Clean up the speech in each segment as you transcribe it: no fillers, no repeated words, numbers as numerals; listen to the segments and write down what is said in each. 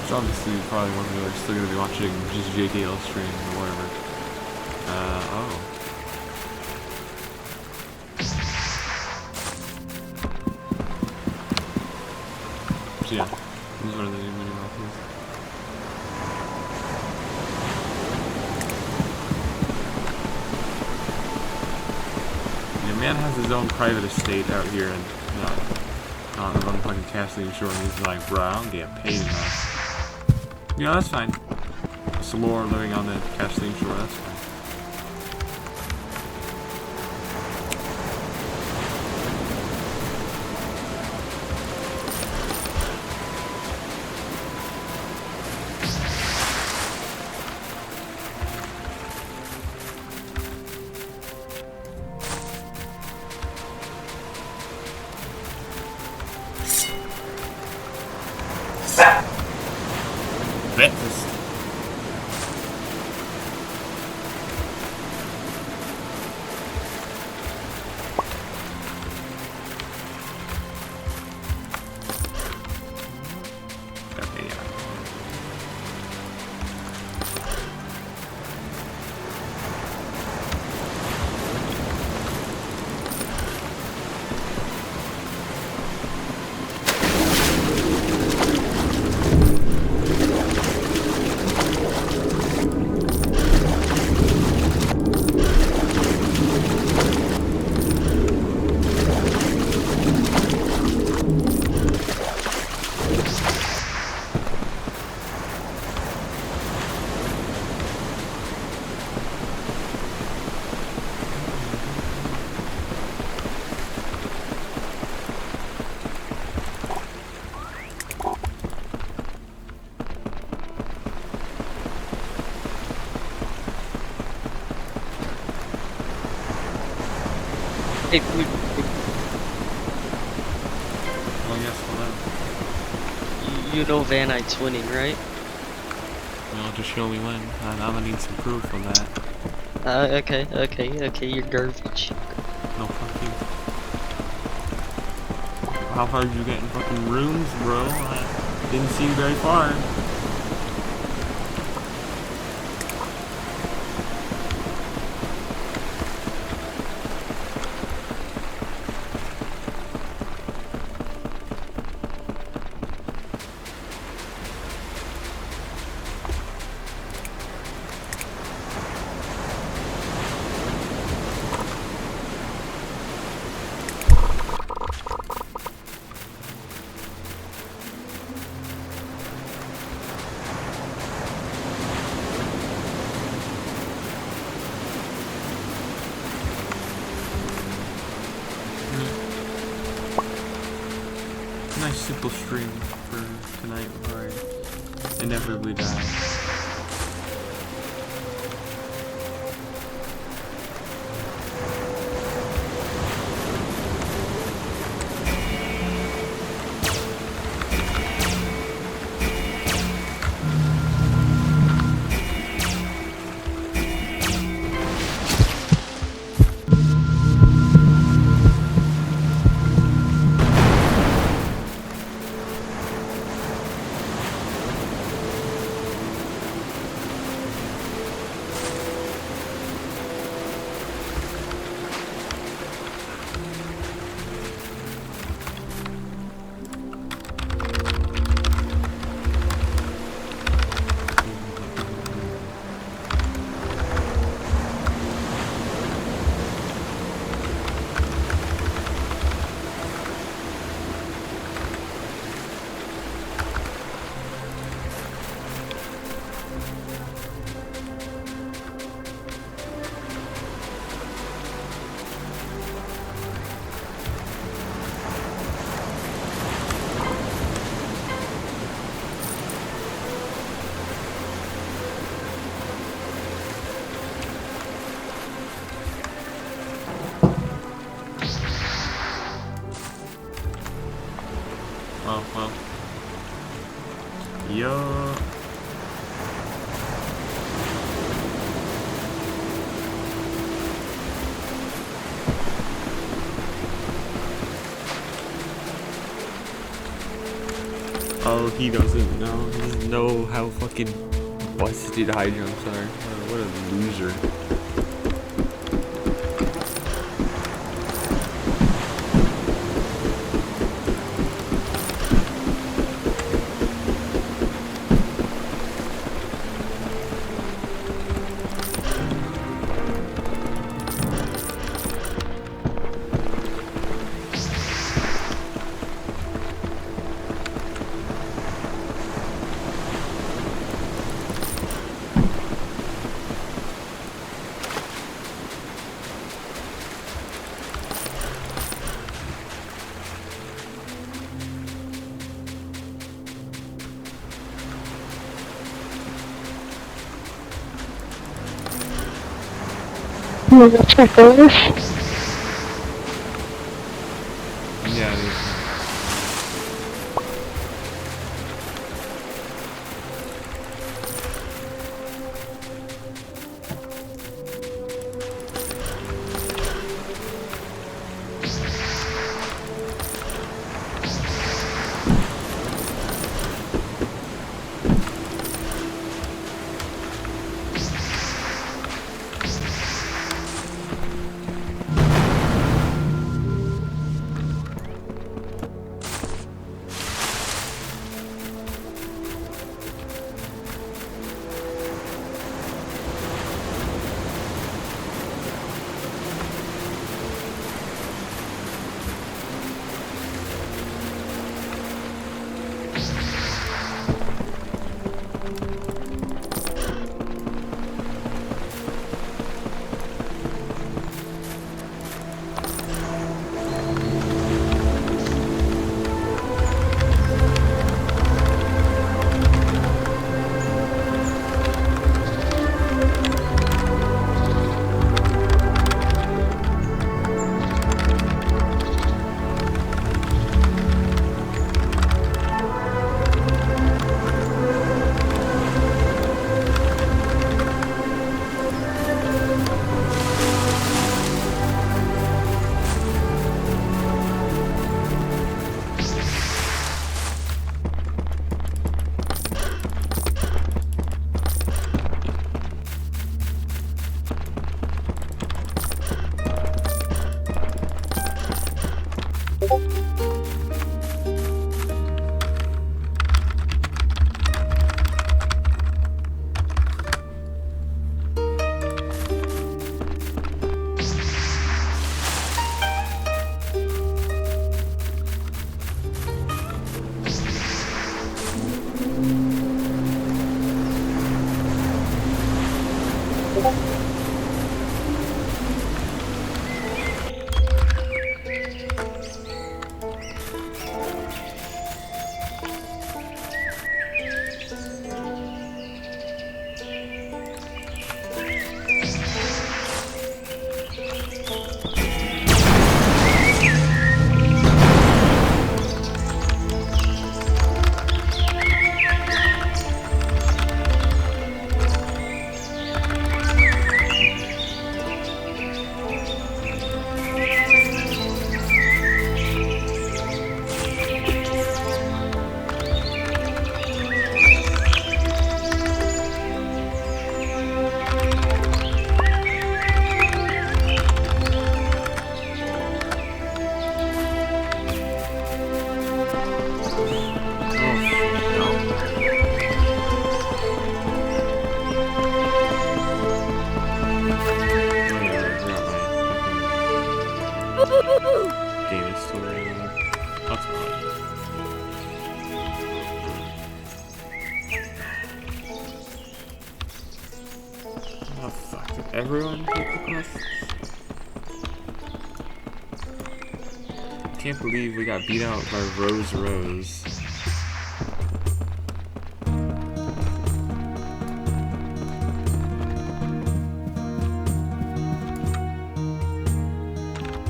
So obviously you probably wonder they're still gonna be watching just JKL stream or whatever. Oh. So yeah, this is one of the new mini mountains. Yeah, man has his own private estate out here and on fucking Kathleen Shore, and he's like, bro, I don't get paid enough. You know, that's fine. Some more living on the Kathleen Shore, that's fine. Breakfast. Okay, yeah. Hey, food. Well, yes, hello. You know Van Knight's winning, right? Well, just show me when. I'm gonna need some proof of that. Okay, you're garbage. No, fuck you. How far did you get in fucking runes, bro? I didn't seem very far. Nice simple stream for tonight before I inevitably die. Well. Yo. Oh, he doesn't know. He doesn't know how fucking busted high jumps are. What a loser. You want to check this? Yeah, game story. That's fine. Oh fuck, did everyone take the quests? Can't believe we got beat out by Rose.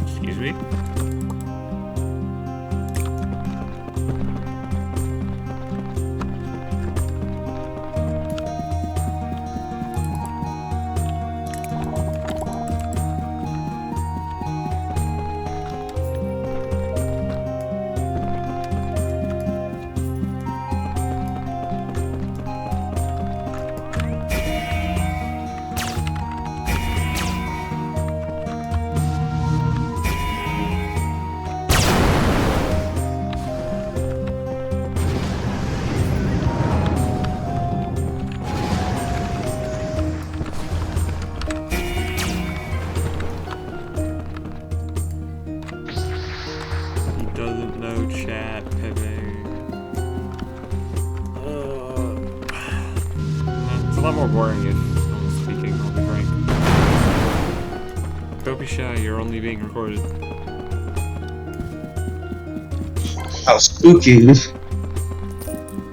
Excuse me? lot more boring if no one's speaking, I'll be frank. Don't be shy, you're only being recorded. How spooky.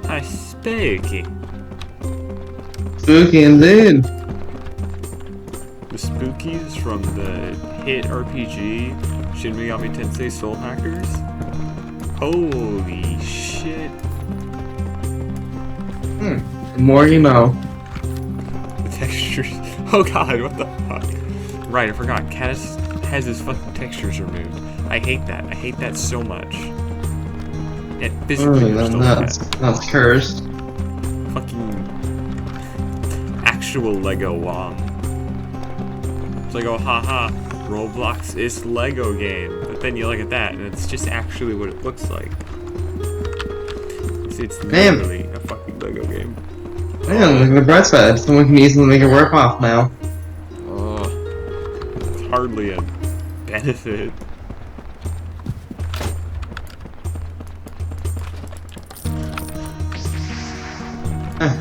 Hi, spooky. Spooky indeed. The Spookies from the hit RPG Shin Megami Tensei Soul Hackers? Holy shit. The more you know. The textures. Oh god, what the fuck? Right, I forgot. Cass has his fucking textures removed. I hate that. I hate that so much. Yet physically you're still like that. That's cursed. Fucking actual Lego WoM. It's like, oh haha, Roblox is Lego game. But then you look at that and it's just actually what it looks like. It's literally a fucking Lego game. Yeah, look at the bright side. Someone can easily make it work off now. Oh, it's hardly a benefit.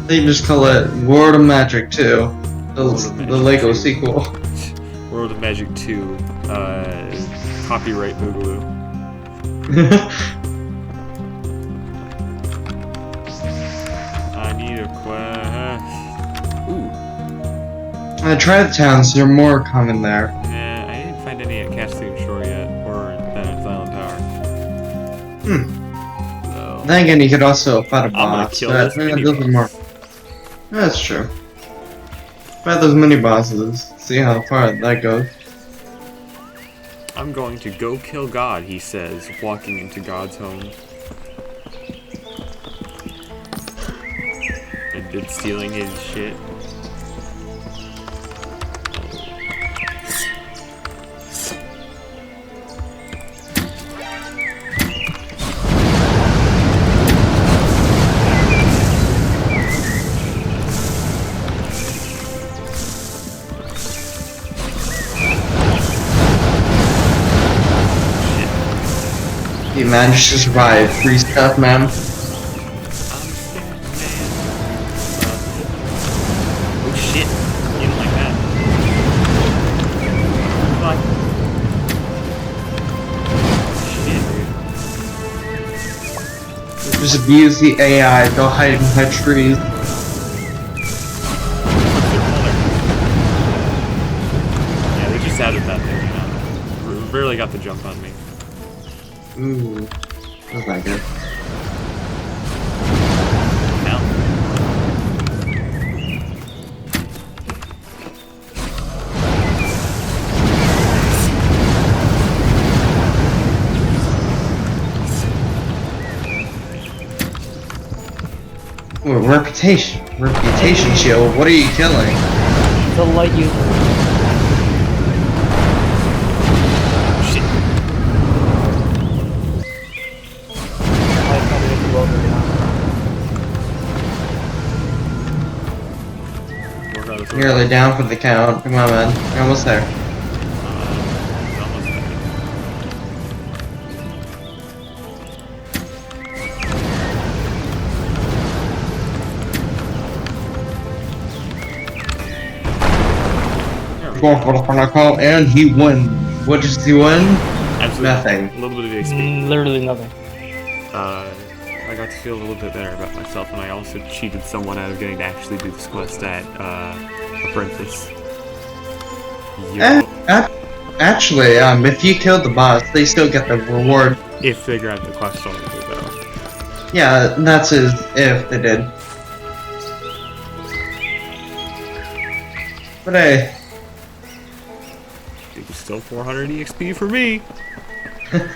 They just call it World of Magic 2. The Magic Lego 2. sequel. World of Magic 2, copyright Boogaloo. I need a quest. Ooh. I tried the towns, they're more common there. Nah, I didn't find any at Castellan Shore yet, or then at Silent Tower. So, Then again, you could also fight a I'm gonna boss. kill But this mini those are more. boss. That's true. Fight those mini bosses. See how far that goes. I'm going to go kill God, he says, walking into God's home. And stealing his shit. You managed to survive. Free stuff, man. Oh shit, you didn't like that. Fuck. Shit, dude. Just abuse the AI. Go hide behind trees. Yeah, they just added that there, you know. Barely got the jump on me. Ooh. That's not good. Hell. Ooh, reputation. Reputation shield. What are you killing? The light user. Shit. Light coming into over now. Work on this Nearly down for the count. Come on, man. You're almost there. almost there. There we Going go. for the final call, and he won. What does he win? Absolutely Nothing. A little bit of XP. Literally nothing. I got to feel a little bit better about myself, and I also cheated someone out of getting to actually do this quest at Apprentice. Yo. Actually, if you killed the boss, they still get the reward. If they grab the quest on me, though. Yeah, that's his if they did. But hey, It was still 400 EXP for me. you're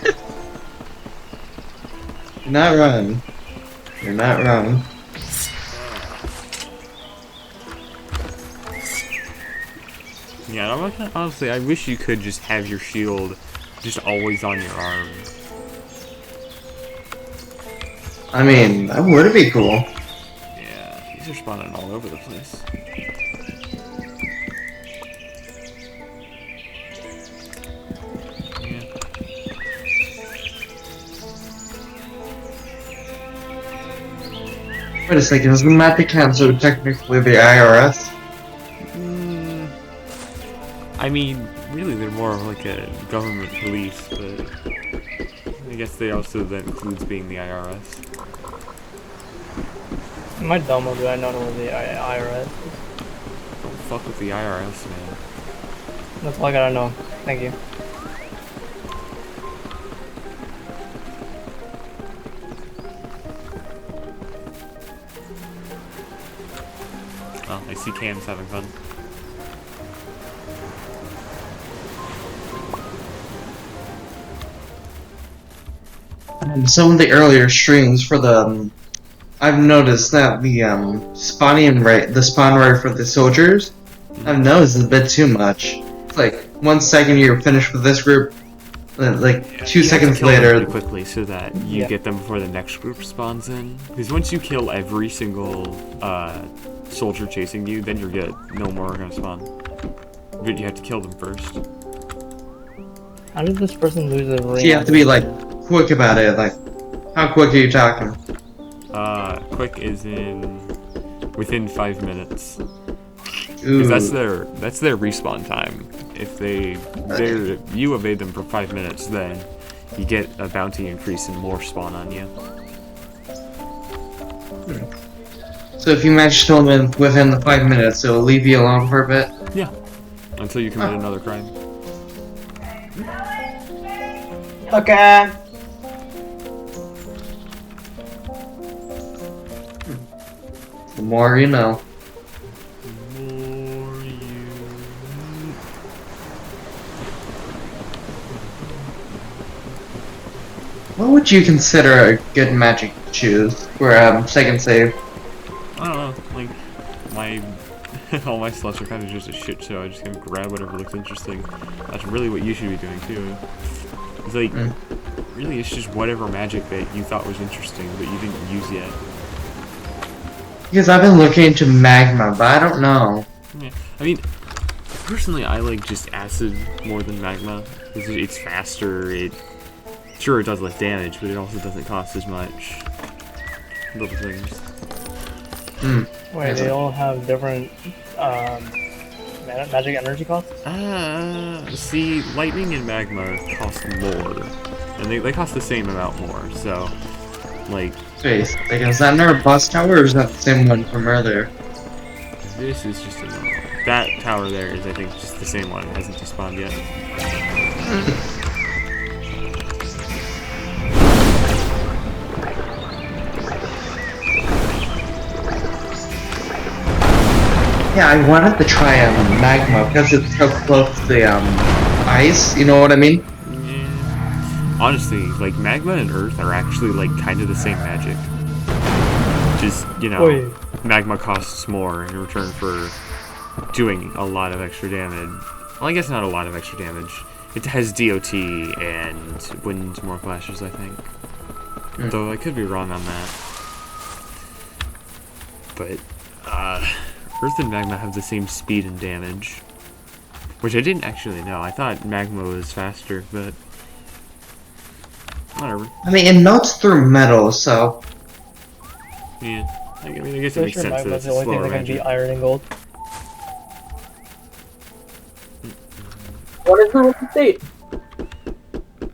not wrong. You're not wrong. Yeah, I'm not gonna, honestly, I wish you could just have your shield just always on your arm. I mean, that would be cool. Yeah, these are spawning all over the place. Yeah. Wait a second, is the Magic Council technically the IRS? Mm, I mean, really, they're more of like a government police, but I guess they also that includes being the IRS. My dumb do I not know what the IRS is? Don't fuck with the IRS, man. That's all I gotta know. Thank you. Well, I see Cam's having fun. Some of the earlier streams for the I've noticed that the spawning rate, the spawn rate for the soldiers, I've noticed is a bit too much. It's like 1 second you're finished with this group, then like Yeah, 2 you have to seconds kill them later. pretty quickly so that you Yeah. get them before the next group spawns in. Because once you kill every single soldier chasing you, then you're good. No more are gonna spawn. But you have to kill them first. How did this person lose a ring? So you have to be like quick about it. Like, how quick are you talking? Quick is in within 5 minutes. Ooh, Because that's their respawn time. If you evade them for 5 minutes, then you get a bounty increase and more spawn on you. so if you manage to kill them within the 5 minutes, it'll leave you alone for a bit. Yeah. Until you commit another crime. Okay. The more you know. More you. What would you consider a good magic to choose for second save? I don't know. Like my all my slots are kind of just a shit show. I just kind of grab whatever looks interesting. That's really what you should be doing too. It's like really, it's just whatever magic that you thought was interesting but you didn't use yet. Because I've been looking into magma, but I don't know. Yeah. I mean, personally, I like just acid more than magma. It's faster. Sure, it does less damage, but it also doesn't cost as much. Little things. Wait, they all have different magic energy costs? See, lightning and magma cost more, and they cost the same amount more. So, like, Space. Like, is that another boss tower or is that the same one from earlier? this is just a normal. That tower there is, I think, just the same one. It hasn't despawned yet. Yeah, I wanted to try magma because it's so close to the ice. You know what I mean? Yeah. Honestly, like magma and earth are actually like kind of the same magic. Just Wait. magma costs more in return for doing a lot of extra damage. Well, I guess not a lot of extra damage. It has DOT and wind more flashes, I think. Though I could be wrong on that. But earth and magma have the same speed and damage, which I didn't actually know. I thought magma was faster, but whatever. I mean, it melts through metal, so. Yeah, I mean, I guess it Pretty makes sure sense that magma's it's the a only thing slower that can beat magic. iron and gold. What is the release date?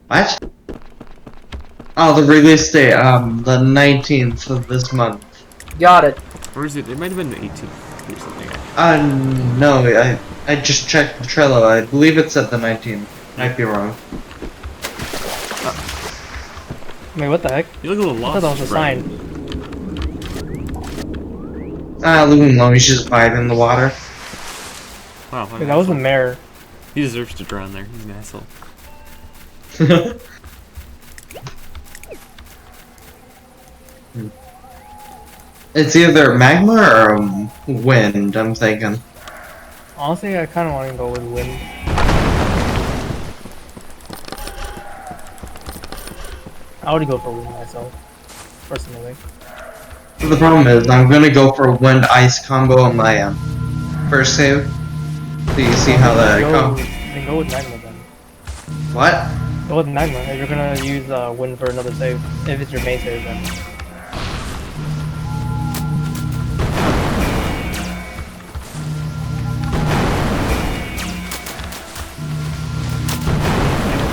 What? Oh, the release date, the 19th of this month. Got it. Or is it? It might have been the 18th or something. No, I just checked the Trello. I believe it's at the 19th. Might be wrong. Wait, what the heck? You look a little I lost. thought that was a Brian. sign. Leave him alone. He's just vibing in the water. Wow, Wait, that was a mare. he deserves to drown there. He's an asshole. It's either magma or wind, I'm thinking. Honestly, I kind of want to go with wind. I would go for wind myself, personally. The problem is, I'm gonna go for wind ice combo on my first save. So you see how that goes. Then go with magma then. What? Go with magma if you're gonna use wind for another save. If it's your main save then.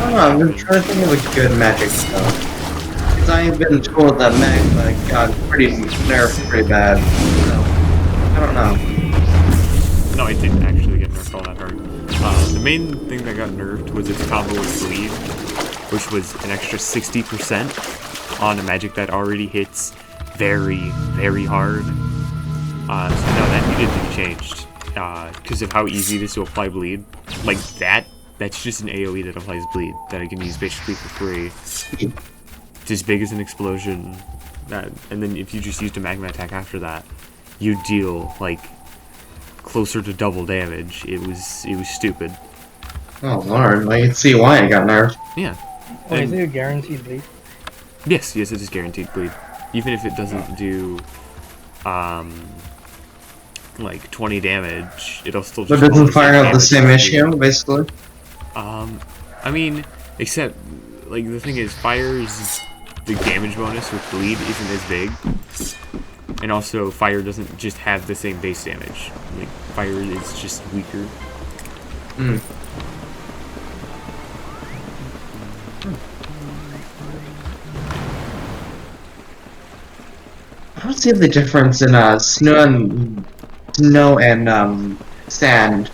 don't know, I've been trying to think of a good magic spell. Because I've been told that magma got pretty nerfed pretty bad. So, I don't know. No, it didn't actually get nerfed all that hard. The main thing that got nerfed was its combo with bleed, which was an extra 60% on a magic that already hits very, very hard. So no, that needed to be changed. Because of how easy it is to apply bleed. Like that's just an AoE that applies bleed that I can use basically for free. It's as big as an explosion. And then if you just used a magma attack after that, you deal like closer to double damage. It was stupid. Oh lord, I can see why it got nerfed. Yeah. Wait, is it a guaranteed bleed? Yes, it is guaranteed bleed. Even if it doesn't do like 20 damage, it'll still just But doesn't fire out the same issue, basically? I mean, except like the thing is, fire's the damage bonus with bleed isn't as big. And also fire doesn't just have the same base damage. Like fire is just weaker. I don't see the difference in snow and sand.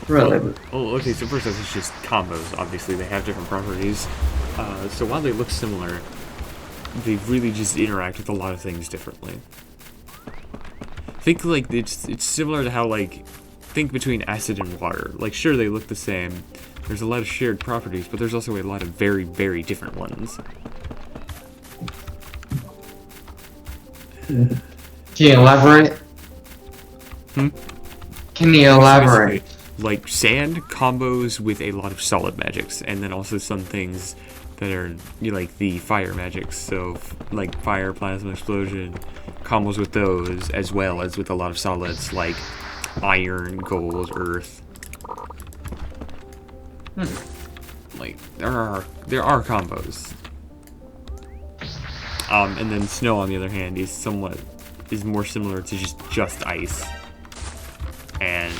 Really. Oh, okay, so first off, it's just combos. Obviously, they have different properties. So while they look similar, they really just interact with a lot of things differently. Think like it's similar to how think between acid and water. Like sure they look the same. There's a lot of shared properties, but there's also a lot of very, very different ones. Can you elaborate? Can you elaborate? Like sand combos with a lot of solid magics, and then also some things that are like the fire magics. So like fire, plasma, explosion, combos with those, as well as with a lot of solids like iron, gold, earth. Like there are combos. And then snow, on the other hand, is more similar to just ice. And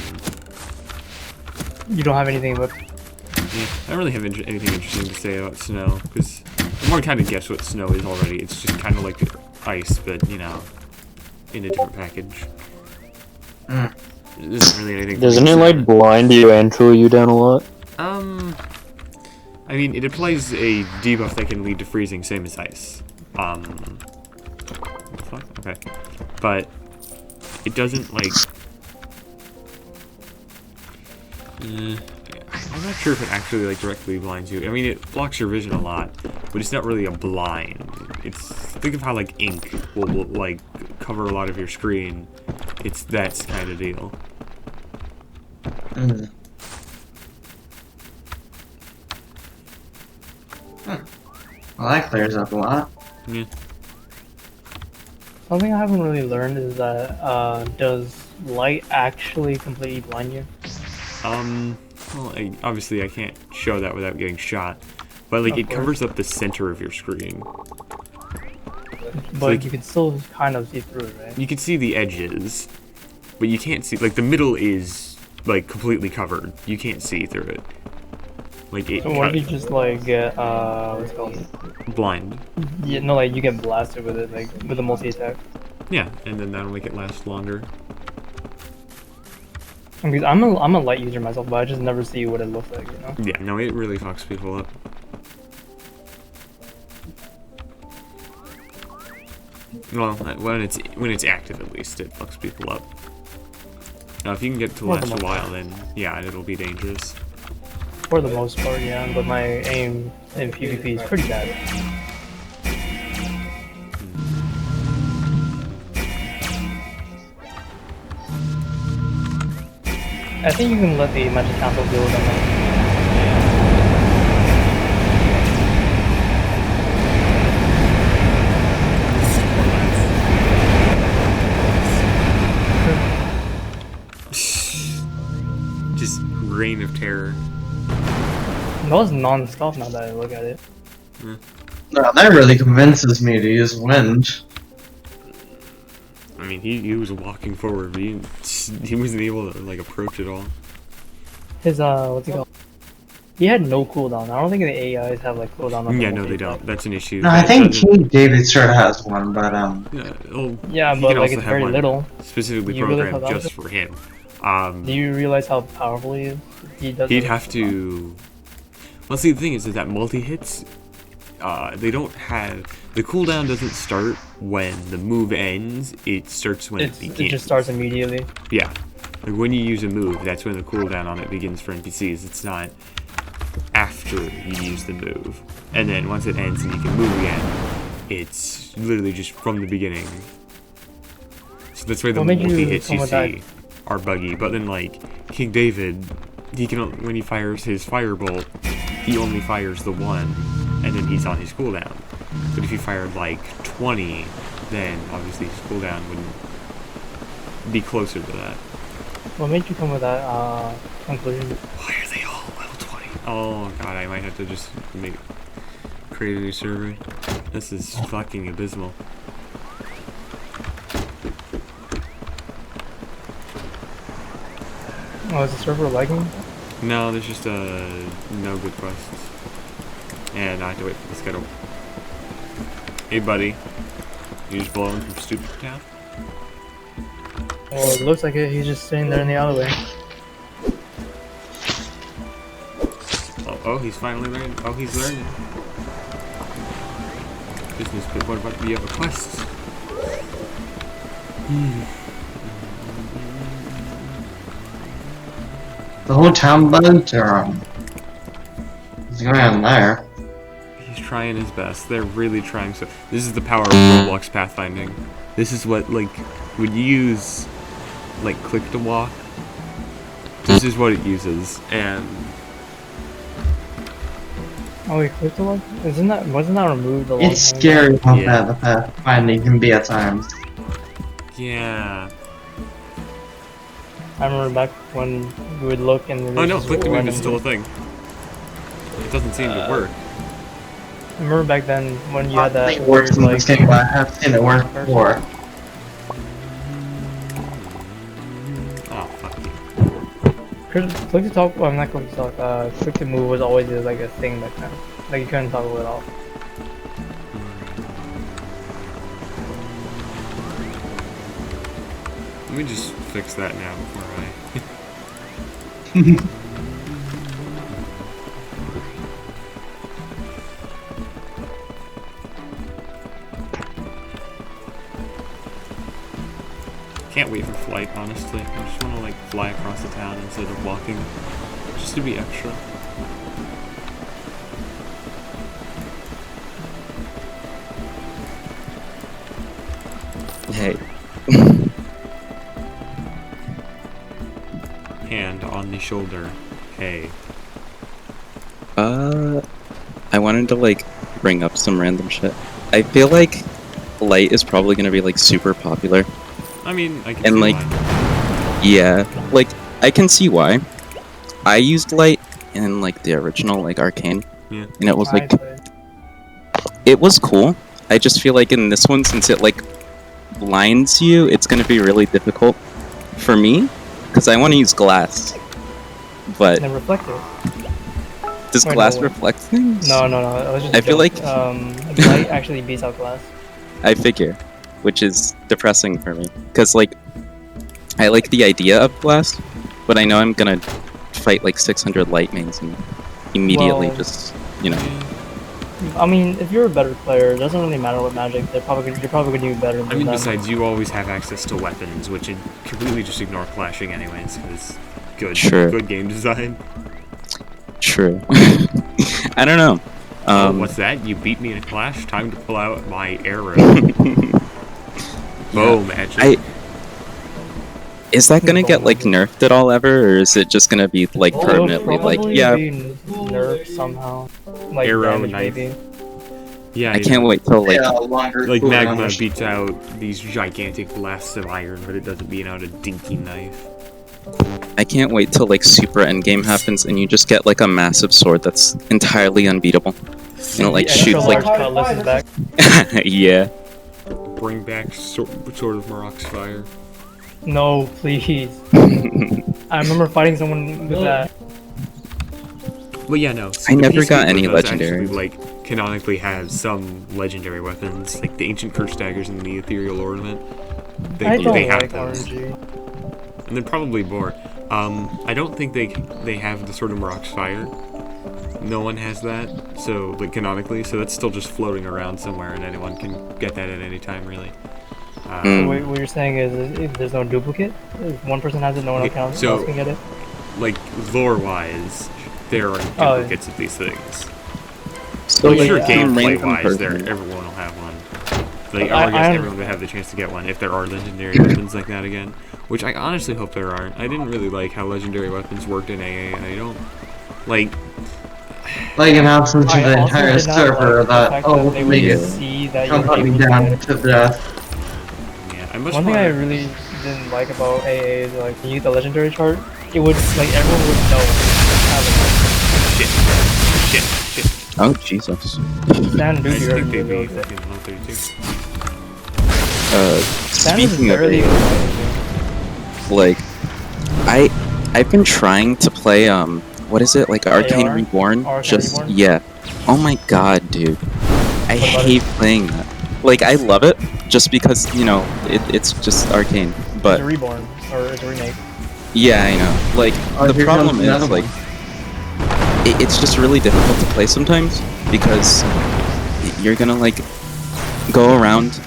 You don't have anything but... yeah, I don't really have anything interesting to say about snow, because everyone kind of guessed what snow is already. It's just kind of like ice, but, in a different package. There isn't really anything... Doesn't it, like, blind you and slow you down a lot? I mean, it applies a debuff that can lead to freezing, same as ice. What the fuck? Okay. But it doesn't, like... I'm not sure if it actually, like, directly blinds you. I mean, it blocks your vision a lot, but it's not really a blind. Think of how, like, ink will like, cover a lot of your screen. It's that kind of deal. Well, that clears up a lot. Yeah. Something I haven't really learned is that, does light actually completely blind you? Well, obviously I can't show that without getting shot, but, like, it covers up the center of your screen. But like, you can still kind of see through it, right? You can see the edges, but you can't see, like, the middle is, like, completely covered. You can't see through it. Like, So what if you just, like, get, what's it called? blind. Yeah, no, like, you get blasted with it, like, with a multi-attack. Yeah, and then that'll make it last longer. Because I'm a light user myself, but I just never see what it looks like, you know? Yeah, no, it really fucks people up. Well, when it's active, at least, it fucks people up. Now, if you can get it to last a while, then yeah, it'll be dangerous. For the most part, yeah, but my aim in PvP is pretty bad. I think you can let the Magic Council deal with them. Just reign of terror. That was non-stop now that I look at it. Yeah. No, that really convinces me to use wind. I mean, he was walking forward, but he wasn't able to, like, approach it all. His, what's it called? He had no cooldown. I don't think the AIs have like cooldown. On Yeah, the no, they multi-attack. don't. That's an issue. No, I That think doesn't- King David sort of has one, but Yeah, well, Yeah, he but can like also it's have very one little. specifically Do you really programmed have just that? for him. Do you realize how powerful he is? He does. He'd have to. Well, see, the thing is that multi hits, they don't have the cooldown. Doesn't start when the move ends. It starts when it begins. It just starts immediately. Yeah, like when you use a move, that's when the cooldown on it begins for NPCs. It's not after you use the move, and then once it ends and you can move again, it's literally just from the beginning. So that's why the What made you multi hits you come with that? see are buggy. But then like King David, he can when he fires his firebolt, he only fires the one, and then he's on his cooldown. But if you fired like 20, then obviously his cooldown wouldn't be closer to that. What made you come with that conclusion? Why are they all level 20? Oh god, I might have to just create a new server. This is fucking abysmal. Oh, is the server lagging? No, there's just no good quests. And I have to wait for this guy to... Hey buddy. You just blowing from stupid town? Well, it looks like it. He's just sitting there in the alleyway. Oh, he's finally learning. Oh, he's learning. Business, but what about the other quests? the whole town bugged, or what's going on there? He's trying his best. They're really trying so. This is the power of Roblox pathfinding. This is what, like, when you use, like, click to walk, this is what it uses, and... Oh, wait, click to look? Wasn't that removed a long It's time ago? scary how Yeah. bad the pathfinding can be at times. Yeah. I remember back when we would look and. Oh no, just click to move random- is still a thing. It doesn't seem to work. I remember back then when you had that. It works in this game, but I have seen it work before. Oh, fuck you. Click to talk. Well, I'm not click to talk. Click to move was always like a thing back then. Like you couldn't toggle it off. Let me just fix that now before I... Can't wait for flight, honestly. I just want to, like, fly across the town instead of walking. Just to be extra. Hey, Hand on the shoulder. Hey. I wanted to like bring up some random shit. I feel like Light is probably gonna be like super popular. I mean, I can And, see like, why. Yeah, like I can see why. I used Light in like the original like Arcane, Yeah. and it was like I played. it was cool. I just feel like in this one, since it like blinds you, it's gonna be really difficult for me because I want to use glass. But And then reflector. does Wait, glass no. reflect things? No, it was just. I a feel joke. like- Light actually beats out glass. I figure, which is depressing for me because like I like the idea of glass, but I know I'm gonna fight like 600 light mains and immediately Well- just you know. I mean, if you're a better player, it doesn't really matter what magic. You're probably gonna do better than I mean, them. besides, you always have access to weapons, which completely just ignore clashing anyways, because Sure. good game design. True. I don't know. Oh, what's that? You beat me in a clash? Time to pull out my arrow. Boom, magic. Is that gonna get like nerfed at all ever, or is it just gonna be like It'll permanently like probably yeah? be nerfed somehow. Like Arrow, damage, knife. maybe. Yeah, I can't wait till like Yeah, longer Like cooldown Magma or beats out these gigantic blasts of iron, but it doesn't beat out a dinky knife. I can't wait till like super endgame happens and you just get like a massive sword that's entirely unbeatable. And it like The extra shoots large like cutlass is back. yeah. Bring back Sword of Marok's Fire. No, please. I remember fighting someone with that. Well, yeah, no. I the never PC got any does legendaries. Actually, like, canonically have some legendary weapons, like the ancient curse daggers and the ethereal ornament. I don't they have like those, RNG. and then probably more. I don't think they have the Sword of Marok's fire. No one has that, so like canonically, so that's still just floating around somewhere, and anyone can get that at any time, really. So what you're saying is there's no duplicate? If one person has it, no one Okay, else so- can get it? Like lore-wise, there are duplicates of these things. So Like, like, sure, some random gameplay-wise, person- everyone will have one. Like, I I guess am- everyone would have the chance to get one if there are legendary weapons like that again. Which I honestly hope there aren't. I didn't really like how legendary weapons worked in AA, and I don't like. Like an absence of I the also entire did not server like the that fact oh they make would it see that you come were hunting able to down get it. to death. Yeah, I much One more. thing I really didn't like about AA is like when you get the legendary chart, it would like everyone would know how to Shit. Oh Jesus. Stan I Duty just or think they'd be really fucking level 32. Stan is Speaking of barely it, like, I've been trying to play what is it, like Arcane AR? Reborn? Arcane Just Reborn? yeah. Oh my god, dude. I What about hate playing that. Like I love it just because, you know, it's just Arcane. it's But a reborn or it's a remake. yeah, I know. Like Oh, the here problem comes is another like one. it's just really difficult to play sometimes because you're gonna like go around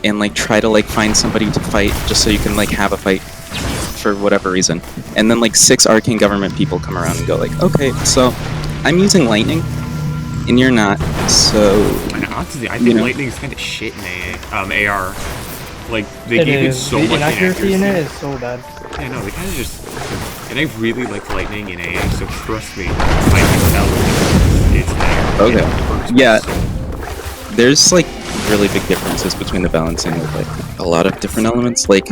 and like try to like find somebody to fight just so you can like have a fight for whatever reason, and then like 6 arcane government people come around and go like, okay, so I'm using lightning and you're not, so And honestly, I You think know. lightning is kind of shit in AR. Like they It gave it is. so The much inaccuracy in it inaccuracy. is so bad. Yeah, no, they kind of just. And I really like lightning in AA, so trust me, I can tell it's there. Okay. It works Yeah. so- there's like really big differences between the balancing of like a lot of different elements. Like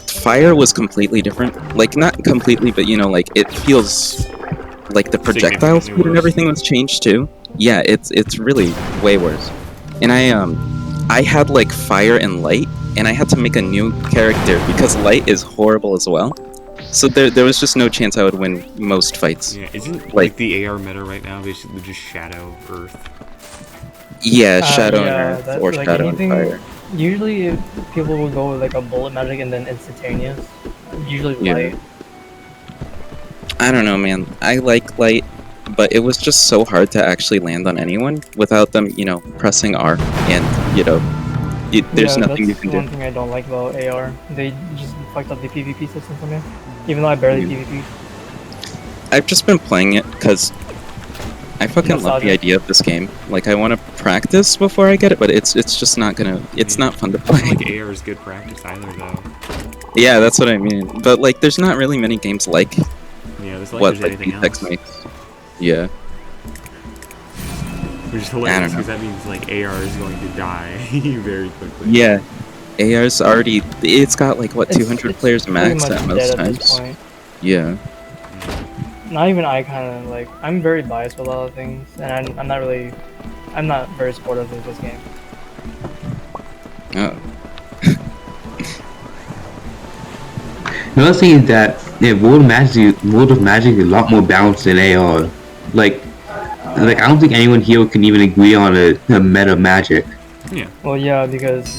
fire was completely different, like not completely, but you know, like it feels like the projectile Significantly speed and worse. everything was changed too. Yeah, it's really way worse. And I had like fire and light, and I had to make a new character because light is horrible as well. So there was just no chance I would win most fights. Yeah, isn't Like- like the AR meta right now basically just Shadow Earth? Yeah, Shadow yeah, and Earth that- or like Shadow anything- and Fire. Usually, if people will go with like a bullet magic and then instantaneous. Usually Yeah. light. I don't know, man. I like light, but it was just so hard to actually land on anyone without them, you know, pressing R, and you know, there's Yeah, nothing you that's can one do. thing I don't like about AR. They just fucked up the PvP system for me. Even though I barely Yeah. PvP. I've just been playing it because I fucking love the Nostalgia. idea of this game. Like, I want to practice before I get it, but it's just not gonna. It's not fun to I don't play. think AR is good practice either, though. Yeah, that's what I mean. But like, there's not really many games like Yeah, there's like what there's like anything Text else. makes. Yeah. Which is I hilarious don't know. because that means like AR is going to die very quickly. Yeah. AR's already. It's got like what, 200 It's players pretty max much at most dead at this times. point. Yeah. Not even I kind of like. I'm very biased with a lot of things, and I'm not really. I'm not very supportive of this game. Oh. Another thing is that World of Magic is a lot more balanced than AR. Like I don't think anyone here can even agree on a meta magic. Yeah. Well, yeah, because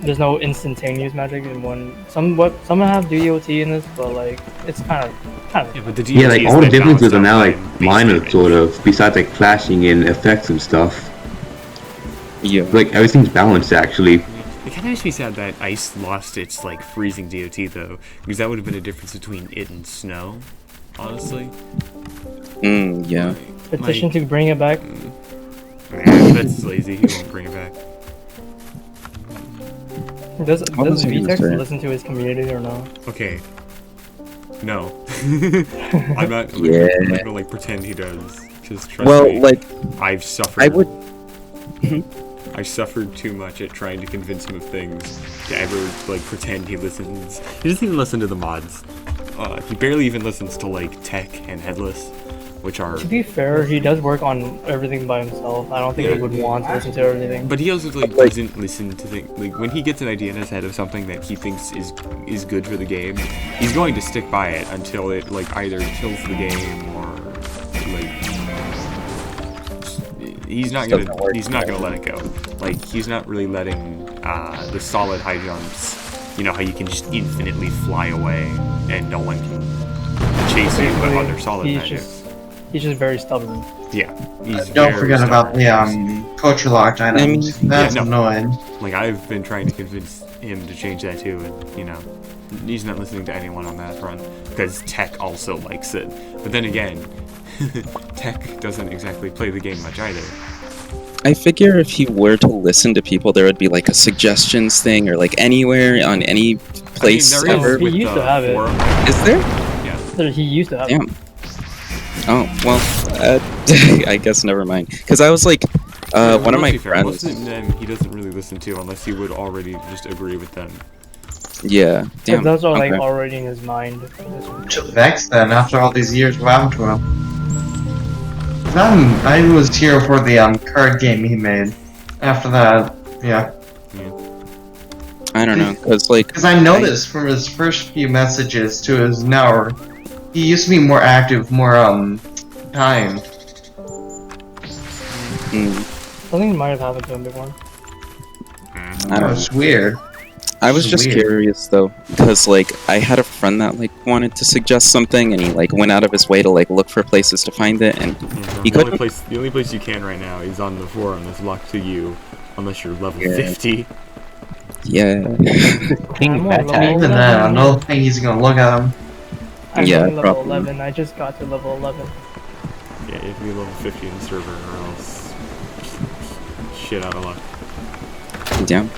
there's no instantaneous magic in one. Some have DOT in this, but like it's kind of. Yeah, but the Yeah, like DLTs all the that differences bounce are now up like on base minor, damage. sort of. Besides like flashing and effects and stuff, Yeah. like everything's balanced actually. It kind of makes me sad that Ice lost its like freezing DOT though, because that would have been a difference between it and Snow, honestly. Yeah. Petition to bring it back. Nah, that's lazy. He won't bring it back. Does What was I gonna VTEX say? listen to his community or no? Okay. No. I'm not. Yeah. I'm not gonna like pretend he does. Just trust Well, me. like I've suffered. I would. I've suffered too much at trying to convince him of things to ever like pretend he listens. He doesn't even listen to the mods. He barely even listens to like tech and headless, which are. To be fair, he does work on everything by himself. I don't think he would want to listen to everything. But he also like doesn't listen to things. Like when he gets an idea in his head of something that he thinks is good for the game, he's going to stick by it until it like either kills the game or like he's not Doesn't gonna work. he's not gonna let it go. Like he's not really letting the solid high jumps. You know how you can just infinitely fly away and no one can chase you, but other solid magic. He's just very stubborn. Yeah, he's Don't very forget about stubborn. the culture locked items. That's yeah, no. annoying. Like I've been trying to convince him to change that too, and you know, he's not listening to anyone on that front because Tech also likes it. But then again, Tech doesn't exactly play the game much either. I figure if he were to listen to people, there would be like a suggestions thing or like anywhere on any place I mean, there is ever. He with used the to have it. forum. Is there? Yeah. He used to have. Damn. Oh well, I guess never mind. Because I was like, Yeah, one of my let's be fair, friends. most of them he doesn't really listen to unless he would already just agree with them. Yeah. But Damn. those are like okay. already in his mind. Just vexed then after all these years. What happened to him? I was here for the card game he made. After that, yeah. I don't know, cause like. Because I noticed from his first few messages to his now, he used to be more active, more timed. Something might have happened to him before. I That don't was weird. I was just Weird. curious though, because like I had a friend that like wanted to suggest something, and he like went out of his way to like look for places to find it, and Yeah, He the, only couldn't- the only place you can right now is on the forum that's locked to you, unless you're level Yeah. 50. yeah, I'm on level Even 11 then, I here. don't think he's gonna look at him. I'm Yeah, only level probably. 11. I just got to level 11. Yeah, you have to be level 50 in the server, or else shit out of luck. damn.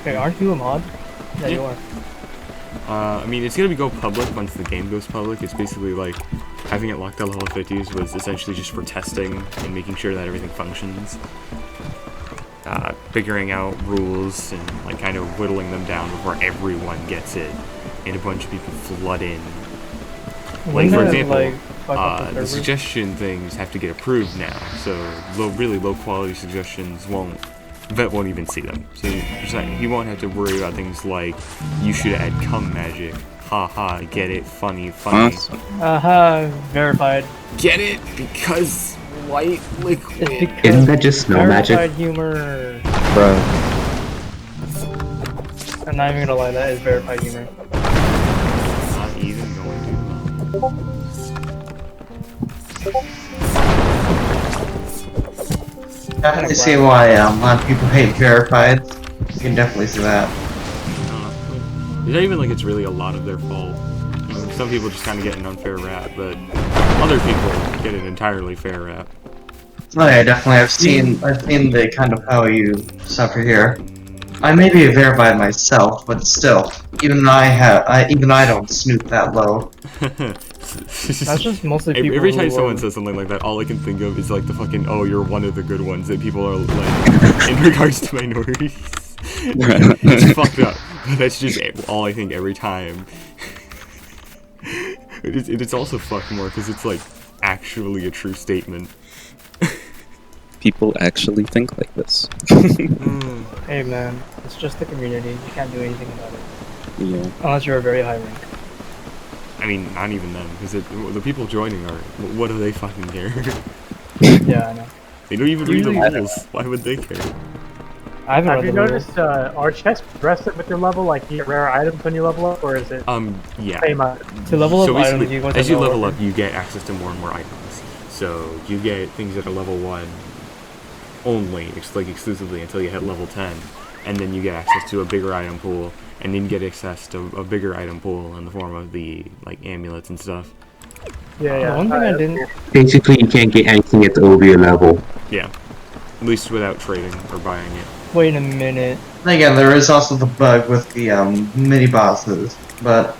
Okay, aren't you a mod? Yeah, you Yeah. are. I mean, it's gonna go public once the game goes public. It's basically like having it locked at level 50s was essentially just for testing and making sure that everything functions. Figuring out rules and like kind of whittling them down before everyone gets it, and a bunch of people flood in. When for did, example, like, fuck up the servers? suggestion things have to get approved now, so really low quality suggestions Vet won't even see them. So he won't have to worry about things like you should add cum magic. Haha, get it? Funny. Awesome. Aha, verified. Get it? Because white It's liquid. because Isn't that just snow verified magic? humor. Bro. I'm not even gonna lie, that is verified humor. Not even going to. Definitely see why a lot of people hate verified. You can definitely see that. It's not even like it's really a lot of their fault. You know, some people just kind of get an unfair rap, but other people get an entirely fair rap. Oh yeah, definitely. I've seen the kind of how you suffer here. I may be verified myself, but still, even I don't snoop that low. That's just mostly people Every time who someone are- says something like that, all I can think of is like the fucking, oh, you're one of the good ones that people are like, in regards to minorities. It's fucked up. That's just all I think every time. It's also fucked more because it's like actually a true statement. People actually think like this. Hey man, it's just the community. You can't do anything about it. Yeah. Unless you're a very high rank. I mean, not even them, because the people joining are, what do they fucking care? Yeah, I know. They don't even read the Usually- rules. Why would they care? I haven't Have read you the rules. noticed, are chests progressive with your level? Like, you get rare items when you level up, or is it Yeah. same item? To level So up items, basically, you go to as you lower level order. up, you get access to more and more items. So you get things that are level 1 only, exclusively until you hit level 10, and then you get access to a bigger item pool, and then you get access to a bigger item pool in the form of the like amulets and stuff. Yeah. The one thing I didn't. Basically, you can't get anything at the OBO level. Yeah, at least without trading or buying it. Wait a minute. And again, there is also the bug with the mini bosses, but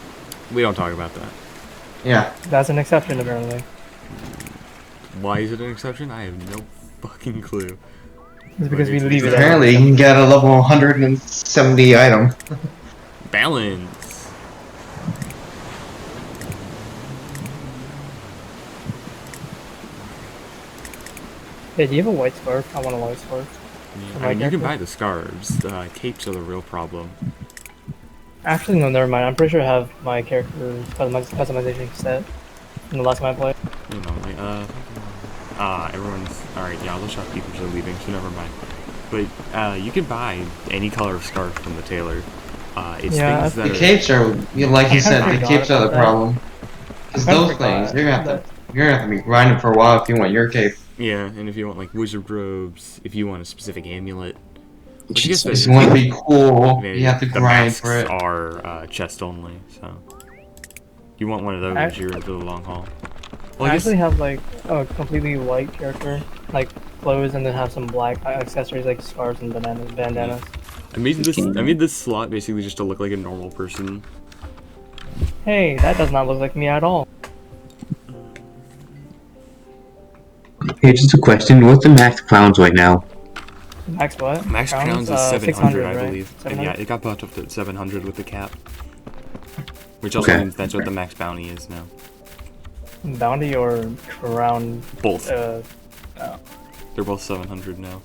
We don't talk about that. yeah. That's an exception apparently. Why is it an exception? I have no fucking clue. It's because we leave it. Apparently, you can get a level 170 item. Balance. Hey, do you have a white scarf? I want a white scarf. Yeah, my I mean, you can character? buy the scarves. Capes are the real problem. Actually, no, never mind. I'm pretty sure I have my character customization set from the last time I played. You know, like, everyone's alright. Yeah, all the shopkeepers are leaving, so never mind. But you can buy any color of scarf from the tailor. It's Yeah, things that The are. capes are, like you said, the capes are the problem. Because I kinda those things, forgot you're gonna have to be grinding for a while if you want your cape. Yeah, and if you want like wizard robes, if you want a specific amulet, which I guess Jesus. If you want to be cool, you have to the grind masks for it. are chest only, so you want one of those, I- you're into the long haul. I Well, I guess actually have like a completely white character, like clothes, and then have some black accessories like scarves and bandanas. I made this slot basically just to look like a normal person. Hey, that does not look like me at all. Hey, just a question. What's the max clowns right now? Max what? Max crowns is 700, 600, I right? believe. And 700? yeah, it got bumped up to 700 with the cap. Which also Okay. means that's what the max bounty is now. Bounty or crown? Both. Uh, They're both 700 now.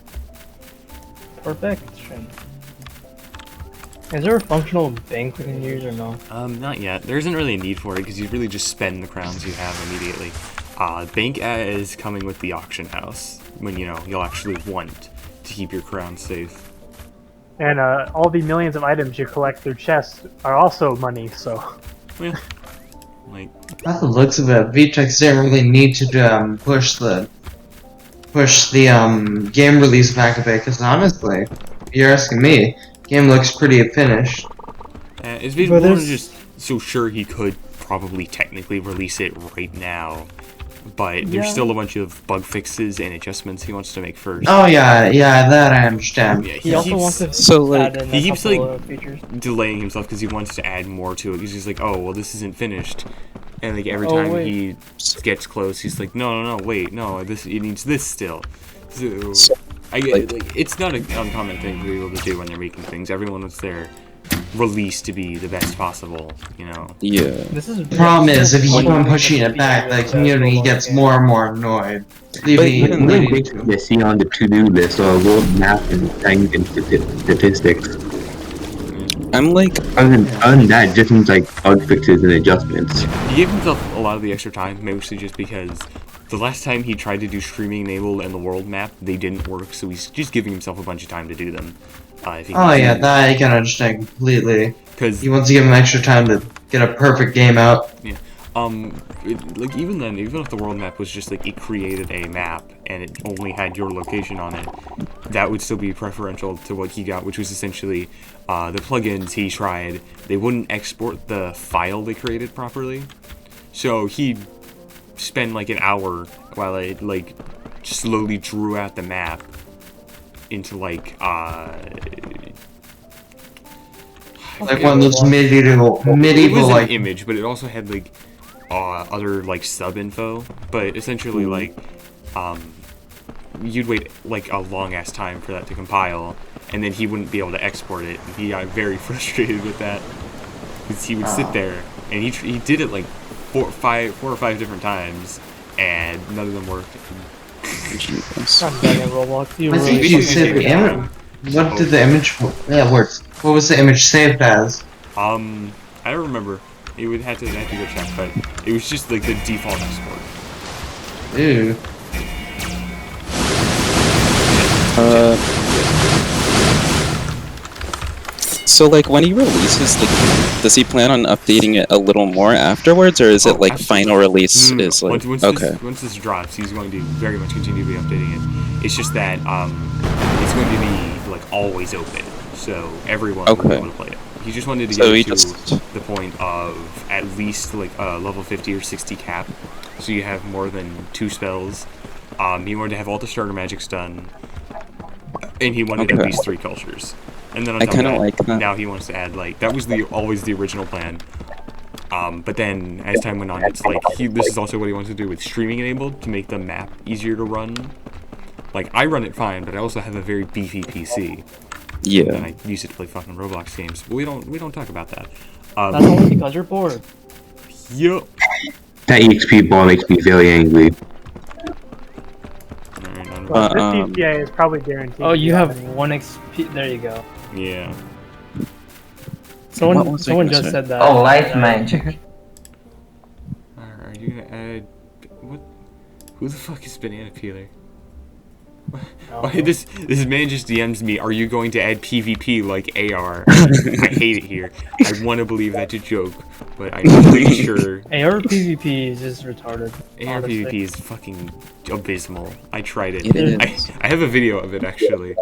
perfection. Is there a functional bank we can use or no? Not yet. There isn't really a need for it because you really just spend the crowns you have immediately. Bank is coming with the auction house when you'll actually want to keep your crown safe. And all the millions of items you collect through chests are also money, so. Yeah. Like, By the looks of it, VTech didn't really need to push the game release back a bit. Because honestly, if you're asking me, game looks pretty finished. it's But more there's- just so sure he could probably technically release it right now, but there's Yeah. still a bunch of bug fixes and adjustments he wants to make first. Oh yeah, that I understand. Yeah, He also keeps wants to so, like, add in he a keeps, couple like, of features. delaying himself because he wants to add more to it. He's just like, oh well, this isn't finished, and like every Oh, time wait. he gets close, he's like, no, wait, no, it needs this still. So So, I get like it's not an uncommon thing to be able to do when they're making things. Everyone wants their release to be the best possible, Yeah. This is The problem is, if you keep on pushing it back, the community gets more and more annoyed. Even Leading things to- they see on the to-do list or world map and rank and statistics. I'm like, Other than that, it just seems like bug fixes and adjustments. He gave himself a lot of the extra time, mostly just because the last time he tried to do streaming enabled and the world map, they didn't work, so he's just giving himself a bunch of time to do them. Oh yeah, that I can understand completely. Because He wants to give him extra time to get a perfect game out. like even then, even if the world map was just like it created a map and it only had your location on it, that would still be preferential to what he got, which was essentially the plugins he tried. They wouldn't export the file they created properly, so he spent like an hour while it like slowly drew out the map into like Like one of those medieval it was like. an image, but it also had like other like sub info. But essentially, like you'd wait like a long ass time for that to compile, and then he wouldn't be able to export it. And he got very frustrated with that because he would sit there and he did it like four or five different times, and none of them worked. Jesus. I'm done in Roblox. You I think really you should said the take it image. What did the image? Yeah, works. What was the image saved as? I don't remember. It would have to go check, but it was just like the default export. Ew. So like when he releases, like, does he plan on updating it a little more afterwards, or is it like absolutely. final release is like once okay? once this drops, he's going to very much continue to be updating it. It's just that it's going to be like always open, so everyone will be Okay. able to play it. He just wanted to So get he it to just- the point of at least like a level 50 or 60 cap, so you have more than 2 spells. He wanted to have all the starter magics done, and he wanted at Okay. least 3 cultures. And then on I top of kinda that, like that. now he wants to add like that was always the original plan. But then as time went on, it's like this is also what he wants to do with streaming enabled to make the map easier to run. Like I run it fine, but I also have a very beefy PC, and Yeah. I use it to play fucking Roblox games. But we don't talk about that. That's only because you're bored. Yup. That EXP bar makes me very angry. Well, this Um, CPA is probably guaranteed. Oh, to you be have happening. 1 XP. There you go. Yeah. What Someone was I someone gonna just say? said that. Light magic. Are you gonna add what? Who the fuck is Banana Peeler? No. Why this man just DMs me, are you going to add PvP like AR? I hate it here. I want to believe that's a joke, but I'm pretty sure AR PvP is just retarded. AR honestly. PvP is fucking abysmal. I tried it. It is. I have a video of it actually.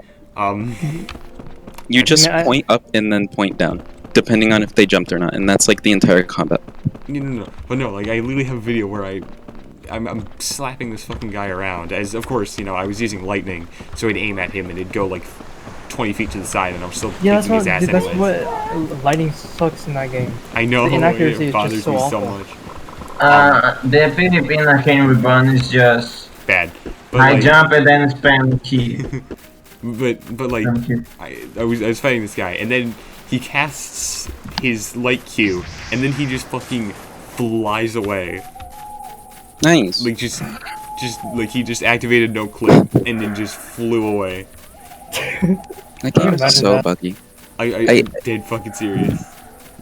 You just I mean, point up and then point down, depending on if they jumped or not, and that's like the entire combat. No. But no, like I literally have a video where I'm slapping this fucking guy around, as of course, you know, I was using lightning, so I'd aim at him and it'd go like 20 feet to the side and I'm still Yeah, kicking his ass that's anyways. what lighting sucks in that game. I know, the inaccuracy it is bothers just so me so awful. much. The Philippine arcane rebound is just Bad. But I like, jump and then spam key. but like, I was fighting this guy, and then he casts his light Q, and then he just fucking flies away. Nice. Like just like he just activated no clip, and then just flew away. That game Imagine is so that. buggy. I'm dead fucking serious.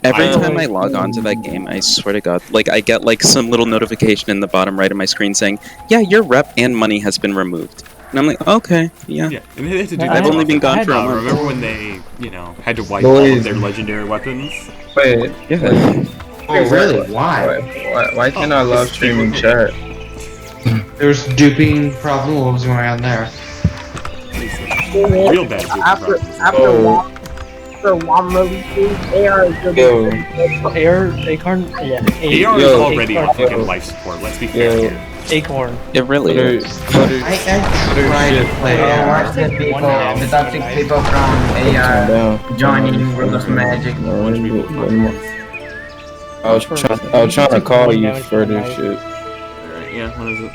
Every I- time I log on to that game, I swear to God, like I get like some little notification in the bottom right of my screen saying, "Yeah, your rep and money has been removed." And I'm like, "Okay, yeah." Yeah, and they had to do I've that. only been gone often. for a month. Remember when they, you know, had to wipe all of their legendary weapons? Wait, Yeah. Oh, really? Why? why can't I live stream in chat? There's duping problem. What was going on there? Real bad. After WoM releases, AR is good. Yo, Acorn, yeah. AR is Yo, already on Acorn. fucking life support. Let's be fair Yo. here. Acorn. It really is. I tried to play Watch the people, the toxic people from AR joining World Magic. I was trying to call you for this shit. Alright, yeah, what is it?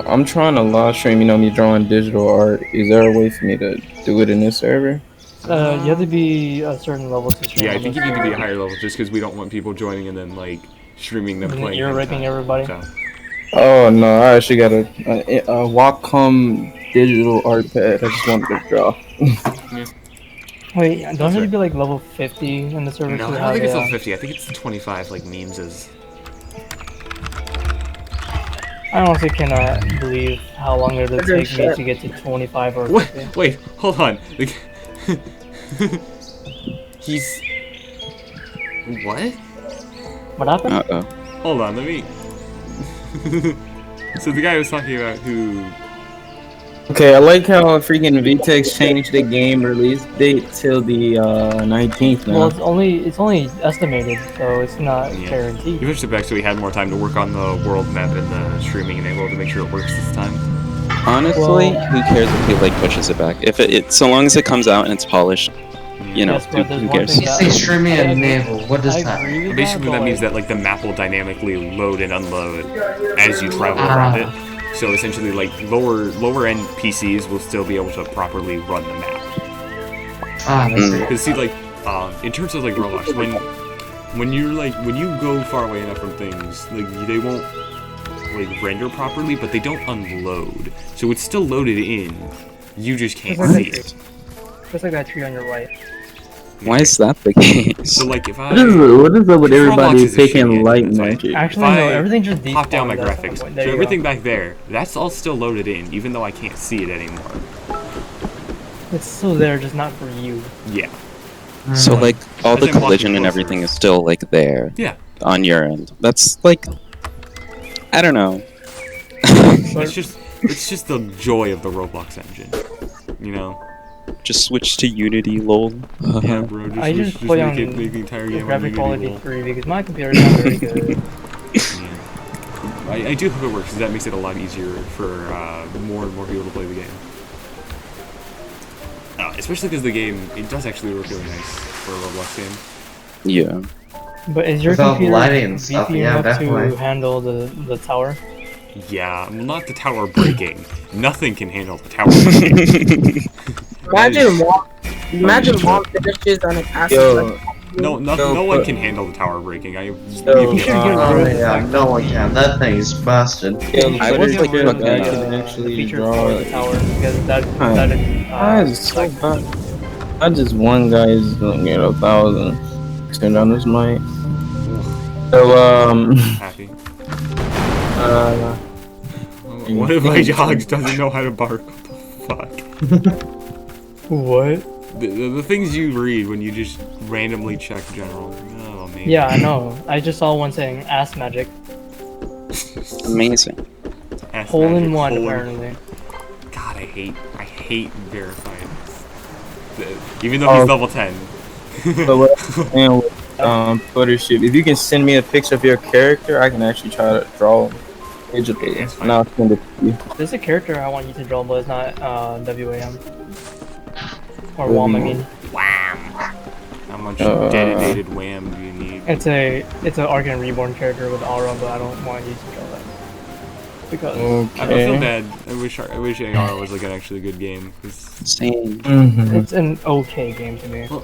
I'm trying to live stream, you know, me drawing digital art. Is there a way for me to do it in this server? You have to be a certain level to stream. Yeah, I on think you this need to be a server. higher level just because we don't want people joining and then, like, streaming them playing. You're raping everybody. So. Oh no, I actually got a Wacom digital art pad. I just wanted to draw. Wait, don't you have to be like level 50 in the server? No, to I don't have think it's a- level 50. I think it's 25, like memes is. I honestly cannot believe how long it would take me to get to 25 or 50. Wait, hold on. He's. What? What happened? Uh-oh. Hold on, let me. So the guy I was talking about who. Okay, I like how freaking VTEX changed the game release date till the 19th now. Well, it's only estimated, so it's not Yeah. guaranteed. He pushed it back so he had more time to work on the world map and the streaming and able to make sure it works this time. Honestly, Well- who cares if he like pushes it back? If it so long as it comes out and it's polished, you know, Yes, but there's who one cares? thing You that- say streaming I and agree- naval. What does I that agree mean? with Basically, that but, means like, that like the map will dynamically load and unload as you travel around it. So essentially, like lower end PCs will still be able to properly run the map. Ah, I see. Because see, like in terms of like Roblox, when you go far away enough from things, like they won't like render properly, but they don't unload. So it's still loaded in. You just can't see it. Just like that tree on your right. Why is that the case? So like if I What is up with Roblox everybody is a taking shitty light engine, that's why. magic? Actually, If no, I everything just despawned. pop down my that's the graphics. point. So There you everything go. back there, that's all still loaded in, even though I can't see it anymore. It's still there, just not for you. Yeah. So like all As the I'm walking collision and closer. everything is still like there Yeah. on your end. That's like, I don't know. It's just the joy of the Roblox engine. You know? Just switch to Unity, lol. Yeah, bro. Just, I just play on make the entire game on graphic Unity, quality lol. 3 because my computer is not very good. Yeah. I do hope it works, because that makes it a lot easier for more and more people to play the game. Especially because the game, it does actually work really nice for a Roblox game. Yeah. But is your Without computer lighting and stuff, beefy yeah, enough definitely. to handle the tower? Yeah, well, not the tower breaking. Nothing can handle the tower breaking. Imagine WoM finishes on a passive. Yo, No one can handle the tower breaking. So- You should get Oh rid of yeah, no one can. That thing is busted. yo, I but was it's like good fucking that I up. can the actually feature draw for the it. tower because that That is so bad. Not just one guy is gonna get 1,000. Turn down this mic. So Happy. One of my dogs doesn't know how to bark. What the fuck? What? The things you read when you just randomly check general. Oh man. Yeah, I know. I just saw one saying ass magic. Amazing. Ass Hole magic, in one, hole in- apparently. God, I hate verifying this. Even though he's level 10. So what I'm saying with, Photoshop, if you can send me a picture of your character, I can actually try to draw him digitally, That's fine. and I'll send it to you. There's a character I want you to draw, but it's not WAM. Or WoM, I mean. Wham! How much dedicated wham do you need? It's an Arcane Reborn character with aura, but I don't want you to draw that. Because I feel bad. I wish AR was like an actually good game. Same. it's an okay game to me. Well,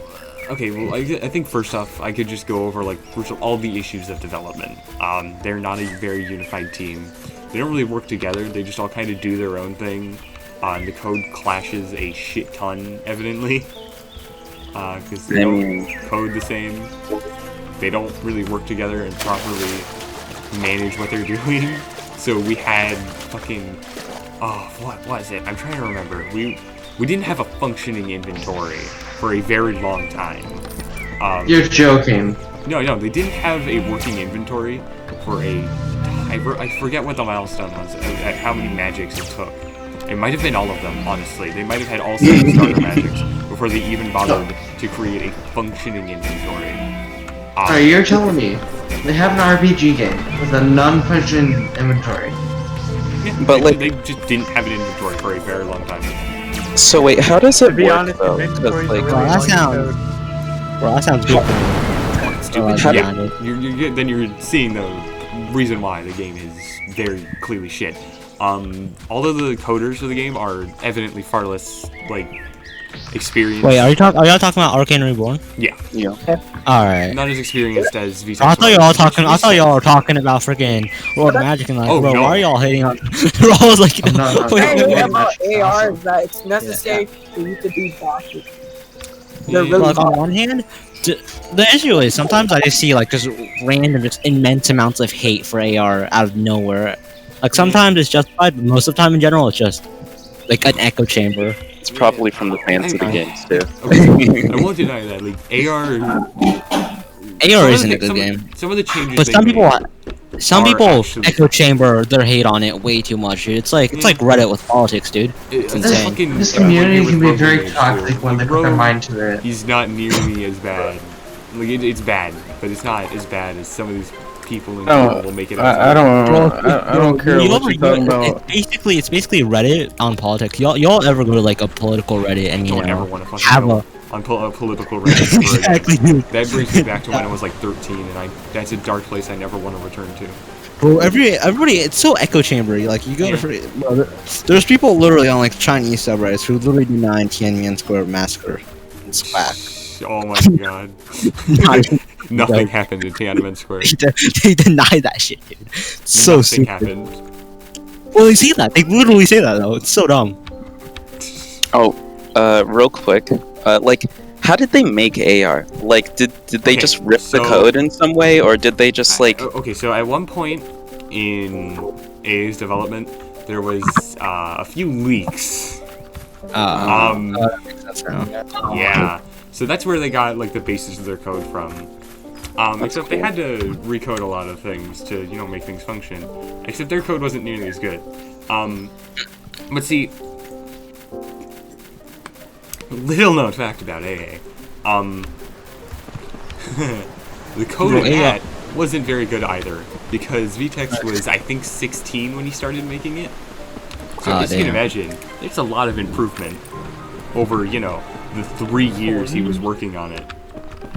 okay, well, I think first off, I could just go over like all the issues of development. They're not a very unified team. They don't really work together. They just all kind of do their own thing. The code clashes a shit ton, evidently, because they don't code the same. They don't really work together and properly manage what they're doing. So we had fucking, what was it? I'm trying to remember. We didn't have a functioning inventory for a very long time. You're joking. No, they didn't have a working inventory for I forget what the milestone was, at how many magics it took. It might have been all of them, honestly. They might have had all 7 starter magics before they even bothered to create a functioning inventory. Alright, you're telling me they have an RPG game with a non-functioning inventory. Yeah, But, they just didn't have an inventory for a very long time. So wait, how does it To be work honest, though? inventories 'Cause, are like, really long code. Bro, that sounds good. Stupid. How Yeah, did- then you're seeing the reason why the game is very clearly shit. All of the coders of the game are evidently far less, like, experienced. Wait, are y'all talking about Arcane Reborn? Yeah. Alright. Not as experienced as VTech. I thought y'all were talking about freaking World of Magic and like, Oh, bro, no. why are y'all hating on? Bro, I was like, No. wait, I wait, hate wait. about AR is that it's necessary for you to be bosses. They're Yeah. really Like on one hand, the issue is sometimes I just see like just random, just immense amounts of hate for AR out of nowhere. Like sometimes it's justified, but most of the time in general it's just like an echo chamber. It's probably from the fans of the games too. Okay, I won't deny that. Like AR isn't a good game. Some of the changes. But they some people, are actually- echo chamber their hate on it way too much. Dude. It's like Reddit with politics, dude. It's insane. This community can be With very Rogue toxic too. when they put their Rogue, mind to it. He's not nearly as bad. Like it's bad, but it's not as bad as some of these people in No, will make it. I don't care what you're talking about. It's basically Reddit on politics. Y'all ever go to like a political Reddit and you don't ever know want to fucking have go a on political Reddit. exactly, dude. That brings me back to when I was like 13, and that's a dark place I never want to return to. Bro, everybody, it's so echo chambery. Like you go to, bro, there's people literally on like Chinese subreddits who literally deny Tiananmen Square massacre. It's whack. Oh my god. Nothing happened in Tiananmen Square. They deny that shit, dude. It's so Nothing stupid. happened. Well, they say that. They literally say that though. It's so dumb. Oh, real quick, like, how did they make AR? Like, did they Okay, just rip the so- code in some way, or did they just like? Okay, so at one point in AA's development, there was a few leaks. Yeah. So that's where they got like the basis of their code from. Except they had to recode a lot of things to, you know, make things function. Except their code wasn't nearly as good. But see, little known fact about AA. The code in that wasn't very good either, because VTEX was, I think, 16 when he started making it. So as you can imagine, it's a lot of improvement over, you know, the 3 years he was working on it.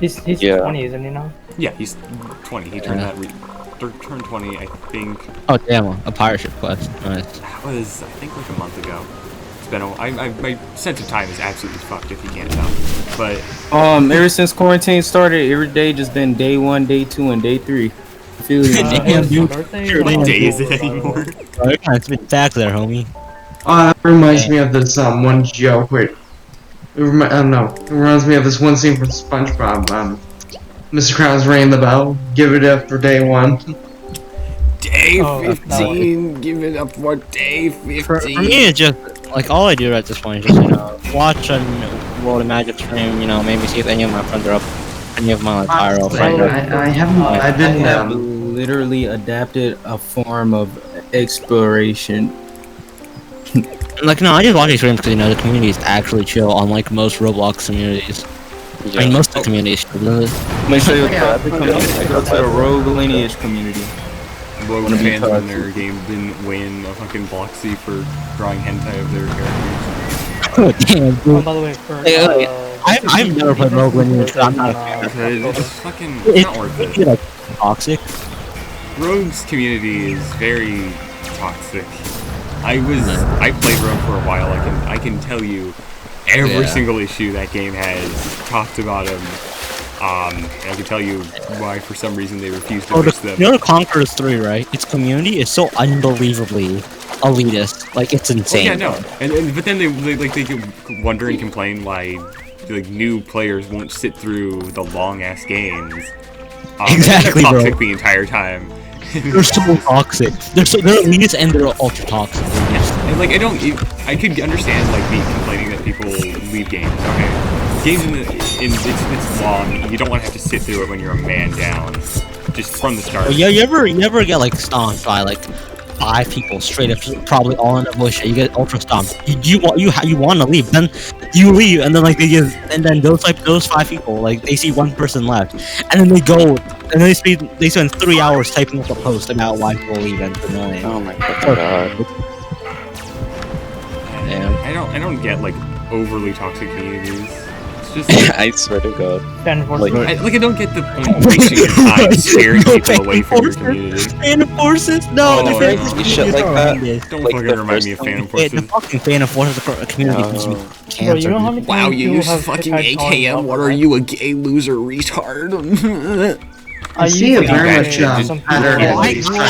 He's 20, isn't he now? Yeah, he's 20. He turned turned 20, I think. Oh damn, a pirate ship quest. Nice. That was, I think, like a month ago. It's been my sense of time is absolutely fucked if you can't tell. But Ever since quarantine started, every day just been day 1, day 2, and day 3. I feel you. Damn, dude. what day is it anymore? Bro, you're kind of spitting facts there, homie. That reminds me of this one joke where it reminds me of this one scene from SpongeBob. Mr. Krabs rang the bell. Give it up for day 1. Day Oh, that 15. Give it up for day 15. For me, it's just like all I do at this point is just watch a World of Magic stream. Maybe see if any of my friends are up, any of my IRL friends. I haven't. I've I been. have literally adapted a form of exploration. Like no, I just watch these streams because the community is actually chill, unlike most Roblox communities. I mean, most of the communities. Let me show you the community. Go to the Rogue Lineage community. Rogue fans in their game didn't win a fucking Bloxy for drawing hentai of their characters. Oh damn, Oh, dude. by the way, for I've never played Rogue Lineage, so I'm not a fan. It's fucking it's not worth it. Like toxic. Rogue's community is very toxic. I played Rogue for a while. I can tell you every single issue that game has talked about him. I can tell you why for some reason they refuse to fix them. The Conquerors 3, right? Its community is so unbelievably elitist. Like it's insane. Yeah, no. But then they wonder and complain why new players won't sit through the long ass games. Exactly, they're toxic bro. the entire time. They're so toxic. They're elitist and they're ultra toxic. And I could understand me complaining that people leave games. Okay, games it's long. You don't want to have to sit through it when you're a man down, just from the start. Yeah, you ever get stomped by 5 people straight up, probably all in a bush. You get ultra stomped. You want to leave, then you leave, and then and then those 5 people they see one person left, and then they go and they spend 3 hours typing up a post about why people leave, and it's annoying. Oh my god. Damn. I don't get overly toxic communities. It's just I swear to god. I don't get the point of wasting your time scaring people away from your community. Phantom Forces? No, Oh, the no. Shit like that. Don't Like fucking the remind me of first Phantom The Forces. fucking Phantom Forces community gives me Bro, cancer. you know how many Wow, times you people use have fucking tried calling AKM. out What for are that? you, a gay loser retard? I see a very much some pattern people- in these toxic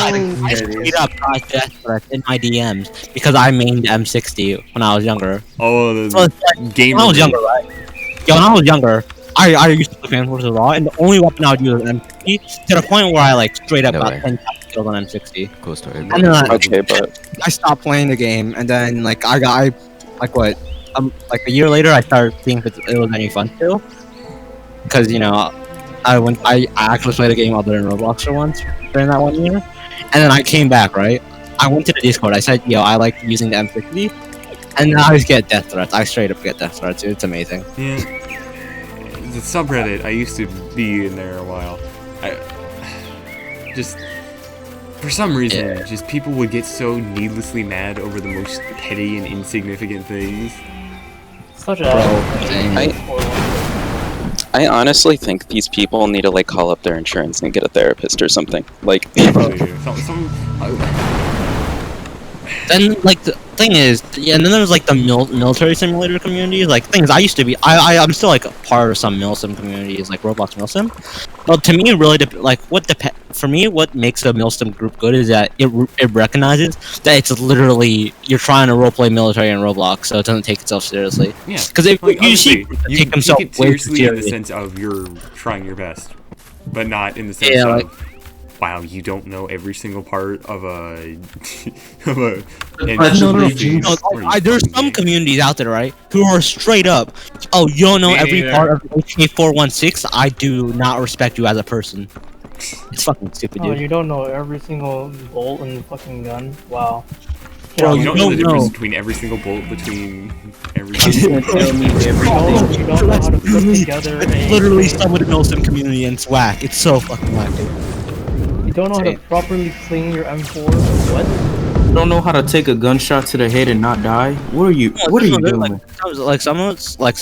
I straight communities. up got death threats in my DMs because I mained M60 when I was younger. Oh, So the gamer. when I was younger, right? Yeah, when I was younger, I used to play Phantom Forces Raw, and the only weapon I would use was M60 to the point where I straight up No got way. 10 kills on M60. Cool story. And then Okay, but I stopped playing the game, and then I a year later I started seeing if it was any fun still, because I actually played a game other than Roblox for once during that 1 year, and then I came back, right? I went to the Discord. I said, yo, I like using the M60, and now I just get death threats. I straight up get death threats. It's amazing. Yeah. The subreddit, I used to be in there a while. For some reason, just people would get so needlessly mad over the most petty and insignificant things. Such I honestly think these people need to call up their insurance and get a therapist or something. Then the thing is, and then there's the military simulator communities, things I used to be. I'm still a part of some milsim communities, like Roblox milsim. But to me, it really for me, what makes a milsim group good is that it recognizes that it's literally you're trying to roleplay military in Roblox, so it doesn't take itself seriously. Yeah, because if you see you take themselves it way too seriously in the seriously. sense of you're trying your best, but not in the sense of wow, you don't know every single part of a No, there's some communities out there, right, who are straight up, oh, you don't know every part of HK416, I do not respect you as a person. It's fucking stupid, Oh, dude. you don't know every single bolt in the fucking gun? Wow. Bro, you don't know the difference know. between every single bolt between every You don't know how to put together It's literally someone who knows some community and it's whack. It's so fucking whack, dude. You don't know how to properly clean your M4? What? You don't know how to take a gunshot to the head and not die? What are you doing?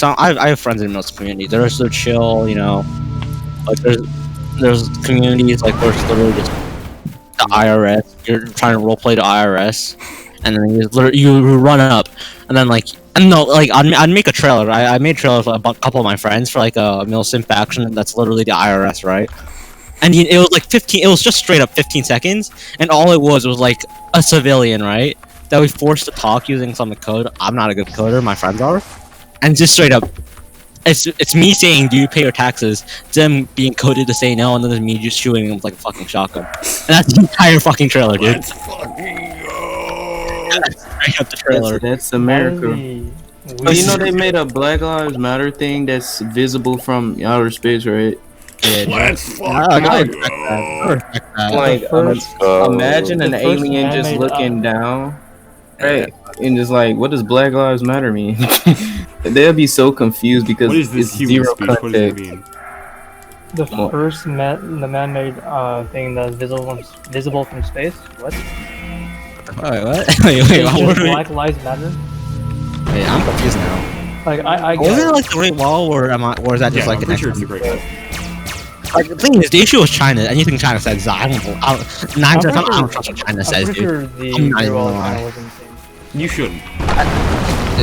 I have friends in most communities. They're so chill, there's communities where it's literally just the IRS. You're trying to roleplay the IRS, and then you run up, and then I'd make a trailer. I made trailers for a couple of my friends for a milsim faction that's literally the IRS, right? And it was 15. It was just straight up 15 seconds, and all it was a civilian, right? That we forced to talk using some code. I'm not a good coder. My friends are, and just straight up it's me saying, "Do you pay your taxes?" Them being coded to say no, and then there's me just shooting them with like a fucking shotgun. And that's the entire fucking trailer, dude. Let's fucking go. That's straight up the trailer. That's America. But you know they made a Black Lives Matter thing that's visible from outer space, right? Let's I fucking respect go. that. I respect that. Like, imagine an The first alien just man-made, looking down, right? And just like, what does Black Lives Matter mean? They'll be so confused because What is this it's human zero speech? What does it context. mean? The first the man-made thing that's visible from space. What? Wait, what? wait, Is what just were we? Black Lives Matter? Wait, I'm confused now. Like I Was get it like the Great Wall, or is that just Yeah, like I'm an pretty sure it's extra? a great one. Like, the thing is, the issue was China. Anything China says, I don't trust what China I'm says, pretty dude. sure the I'm not Great Wall of even China lying. was insane. You shouldn't.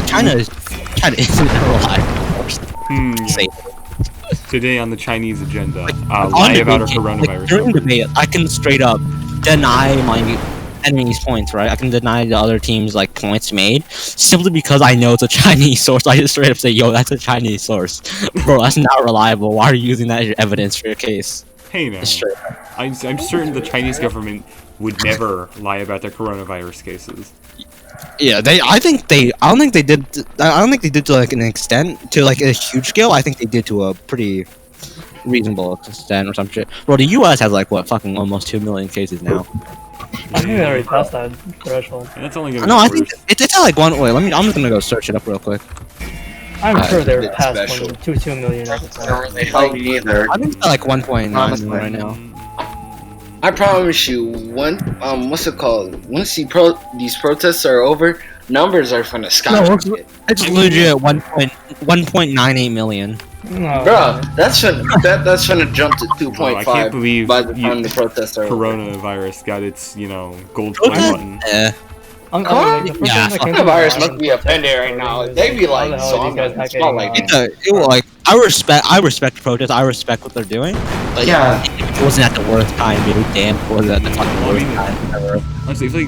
China isn't reliable. Yeah. Say Today on the Chinese agenda, on lie about our debate, coronavirus. during debate, I can straight up deny my enemy's points, right? I can deny the other team's like points made simply because I know it's a Chinese source. I just straight up say, "Yo, that's a Chinese source, bro. That's not reliable. Why are you using that as your evidence for your case?" Hey now, Just straight up. I'm certain the Chinese government would never lie about their coronavirus cases. Yeah, I don't think they did. I don't think they did to like an extent, to like a huge scale. I think they did to a pretty reasonable extent or some shit. Bro, the U.S. has like what, fucking almost 2 million cases now. I think they already passed that threshold. And that's only gonna No, I get think worse. it's at like one. Wait, I'm just gonna go search it up real quick. I'm sure they're it's past special. 2 million at the I don't time. really help either. I think it's at like 1.9 Honestly. right now. I promise you, what's it called? Once these protests are over, numbers are gonna No, skyrocket. it's legit 1.98 million. No, Bruh, that's gonna jump to Bro, I can't 2.5 believe by the time the protests are over. coronavirus got its, gold play Okay. button. I'm like, the first Yeah, time that came to Coronavirus mind must be offended right now. They be like, so I'm not back like Like I respect protests. I respect what they're doing. But Yeah. it wasn't at the worst time, dude. Damn, it wasn't at the fucking Well, I worst mean, time ever. Honestly, I feel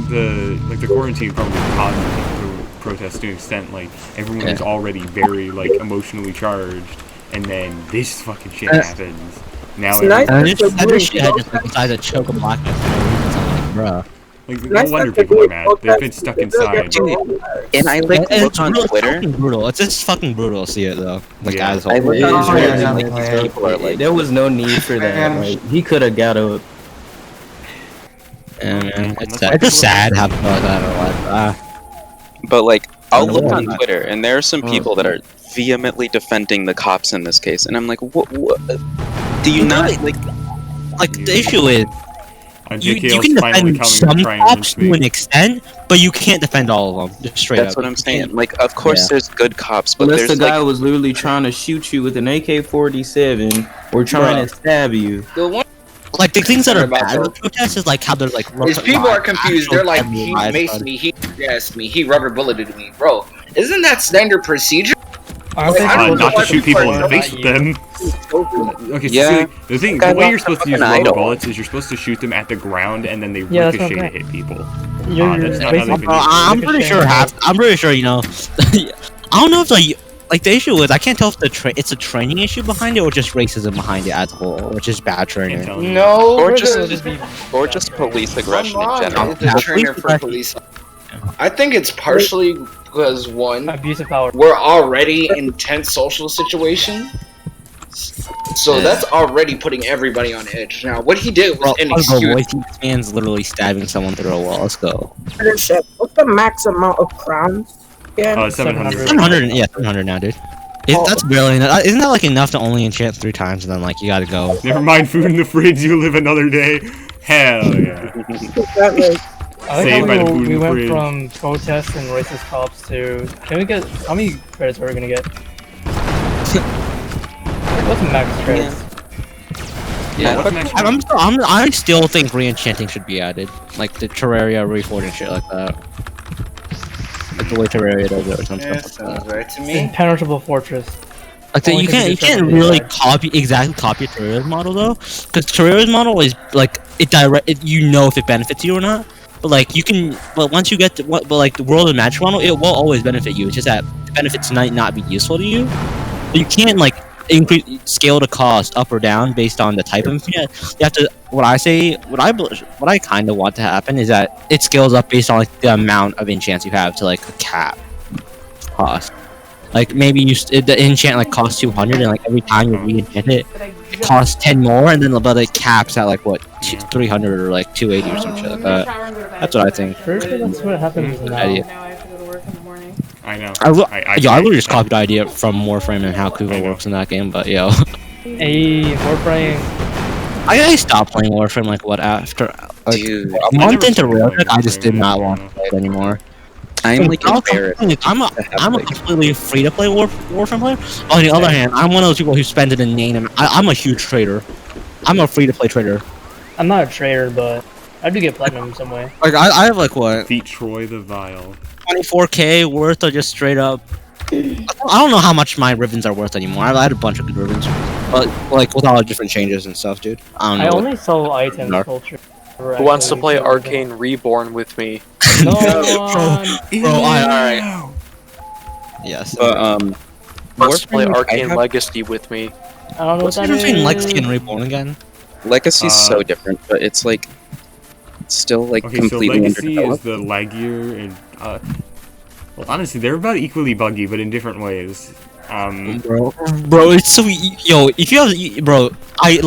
like the quarantine probably caused the protest to an extent. Like everyone is already very like emotionally charged, and then this fucking shit happens. Now It's nice everyone's- that That shit had just like decided to choke a black man for no reason. So I'm like, bruh. like, no Nice wonder that people are they mad. They've been stuck inside. And I like It's look on brutal, Twitter. It's fucking brutal. It's just fucking brutal to see it though. Like Yeah. as a I whole. look It on is Twitter really and like like that. these people are like, There was no need for that. Like, he could have got up. Yeah, man. That's It's just sad how that or what. but like I'll I look know. on Twitter and there are some people that are vehemently defending the cops in this case, and I'm like, what do you not like? Like the issue is you JKL's can finally defend coming some to try and cops lynch to me. an extent, but you can't defend all of them. Just straight That's up. what I'm saying. Like, of course Yeah. there's good cops, but Unless there's the guy like was literally trying to shoot you with an AK-47 or trying to stab you. The one Like the things that are About bad that. with protests is like how they're like. is people are confused. They're like, actual he riots, maced but- me, he gassed me, he rubber bulleted me, bro. Isn't that standard procedure? I don't think I it's don't Not to know shoot people in the why face with them. Okay, so Yeah. see, the Guy way you're walks supposed to up use an rubber idol. bullets is you're supposed to shoot them at the ground and then they Yeah, that's what ricochet I'm to hit people. You're That's not how they've basically. been used. I'm pretty sure I'm pretty sure, you know. I don't know if like the issue is I can't tell if it's a training issue behind it or just racism behind it as a whole, which is bad Can't training. tell you. No, Or brother, just- it'll be or just police aggression in general. It's a trainer for police. I think it's partially because one, Abuse of power. we're already in tense social situation. So that's already putting everybody on edge. Now, what he did was Well, an let's go, excuse. boys. This man's literally stabbing someone through a wall. Let's go. Leadership. What's the max amount of crowns? Yeah. 700. 700, yeah, 700 now, dude. That's barely enough. Isn't that like enough to only enchant 3 times and then like you gotta go? Never mind food in the fridge, you live another day. Hell yeah. That, like, I like Saved by the how food in we the went fridge. from protests and racist cops to. Can we get. How many credits are we gonna get? What's max credits? Yeah. What's next? I still think re-enchanting should be added, like the Terraria reforged and shit like that. Like the way Terraria does it or something. Yeah, like that. sounds right to me. Impenetrable fortress. Like the, Only you thing can't different really is copy Terraria's model though, because Terraria's model is like you know if it benefits you or not. But like you can, but once you get to but like the World of Magic model, it will always benefit you. It's just that the benefits might not be useful to you. You can't like increase scale the cost up or down based on the type of enchant. You have to. What I kind of want to happen is that it scales up based on like the amount of enchants you have to like a cap cost. Like maybe the enchant like costs 200, and like every time you re-enchant it, it costs 10 more, and then but it caps at like what 300 or like 280 or some shit like that. That's what I think. Pretty sure that's what happens now. Idea. Now I have to go to work in the morning. I know. I literally just copied the idea from Warframe and how Kuva works in that game, but yo. Hey, Warframe. I stopped playing Warframe like what after like, Dude, a month into Realtech, I just did not want to play it anymore. I'm like embarrassed. I'm a completely free to play Warframe player. On the other hand, I'm one of those people who spend it in name. I'm a huge trader. I'm a free to play trader. I'm not a trader, but I do get platinum some way. Like I have like what? Feet Troy the Vile. 24k worth of just straight up. I don't know how much my ribbons are worth anymore. I had a bunch of good ribbons, but like with all the different changes and stuff, dude. I don't know. I only sell items culture. Who wants to play Arcane Reborn with me? No one. Bro, alright. Yes. But wants to play Warframe, Arcane Legacy with me. I don't know What's what the that difference between is. Legacy and Reborn again? Legacy's so different, but it's like still like Okay, so completely Legacy is underdeveloped. the laggier and well, honestly, they're about equally buggy, but in different ways. Bro, it's so yo. If you have, bro, I'm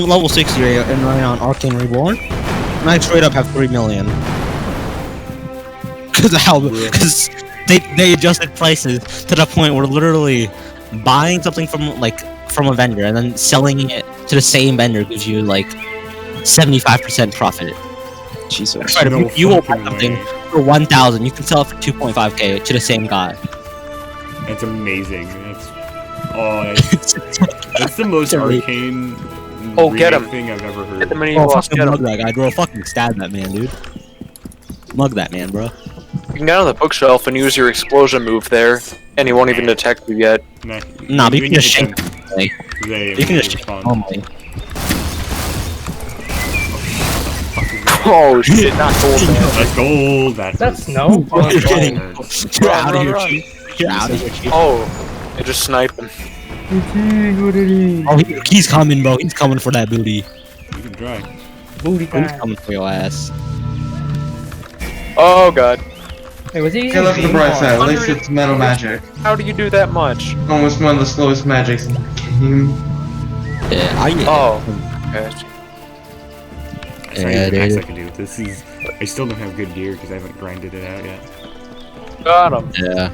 level 60 and running on Arcane Reborn, and I straight up have 3 million. Because they adjusted prices to the point where literally buying something from a vendor and then selling it to the same vendor gives you like 75% profit. Jesus. Right, No if you will buy fucking something way. for 1,000, you can sell it for 2.5k to the same guy. That's amazing. That's the most arcane Get him. thing I've ever heard. Get the mini Oh, boss, fucking get him. mug that guy, bro. Fucking stab that man, dude. Mug that man, bro. You can get on the bookshelf and use your explosion move there, and he won't even detect you yet. Nah, but you can just hit shank them, him. they You can just respond. normally. Oh shit, not gold, man. That's gold. That's no. You're kidding. You're out of Run, here, run. chief. You're out of here, chief. Oh, I just sniped him. Oh, he's coming, bro. He's coming for that booty. You can try. Booty He's time. coming for your ass. Oh god. Hey, was he Hey, look at the bright side. At 100 least it's metal magic. How do you do that much? Almost one of the slowest magics in the game. Yeah, Oh. Okay. That's not even the max I can do. This is. I still don't have good gear because I haven't grinded it out yet. Got him. Yeah.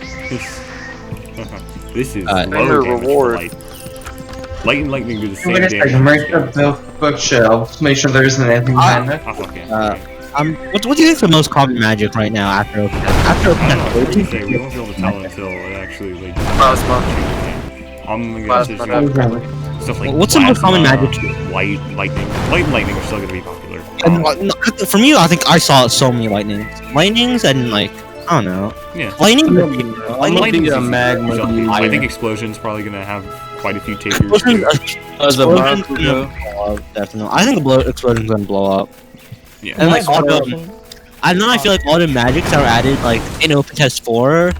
This is And low your damage reward. for light. Light and lightning do the same Wait a damage. second, break up the bookshelves. Make sure there isn't anything behind it. Oh, fuck yeah. What do you think is the most common magic right now after open? After open I don't know. What do you say? We won't be able to tell until it actually like. I'm gonna guess there's stuff like What's the most common magic? Light and lightning are still gonna be popular. For me, I think I saw so many lightnings and like I don't know. Yeah. Lightning. Lightning's a easy. magma So, beam. I think explosion's probably gonna have quite a few takers. Explosion's gonna blow up, definitely. I think explosion's gonna blow up. Yeah. And like all the, I don't know. I feel like all the magics that are added like in Open Test 4,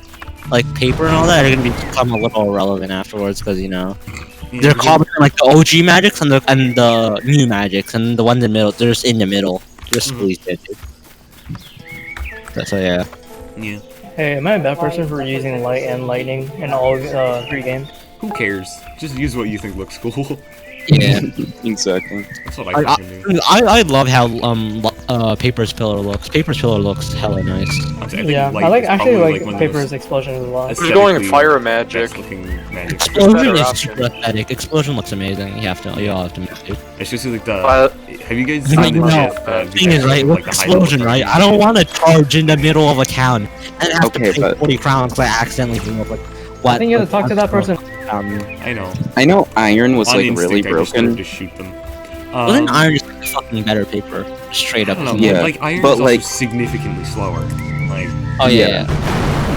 like paper and all that, are gonna become a little irrelevant afterwards because you know they're called like the OG magics and the new magics and the ones in the middle. They're just in the middle. They're squeezed in. So yeah. Yeah. Hey, am I a bad person for using light and lightning in all 3 games? Who cares? Just use what you think looks cool. Yeah. Exactly. That's what I fucking do. I love how Paper's Pillar looks. Paper's Pillar looks hella nice. Yeah, I like actually like Paper's Explosion a lot. If you're going fire magic, Explosion is super aesthetic. Explosion looks amazing. You all have to make it. It's just like the. Have you guys seen the GIF? The thing is, right, with Explosion, right? I don't want to charge in the middle of a town and have to pay 40 crowns because I accidentally blew up. Like, what? I think you have to talk to that person. I know. I know iron was On like instinct, really I just broken. wanted to shoot them. Wasn't iron just like fucking better paper? Straight I up. don't know, Yeah, like iron but is like also significantly slower. Like. Oh yeah.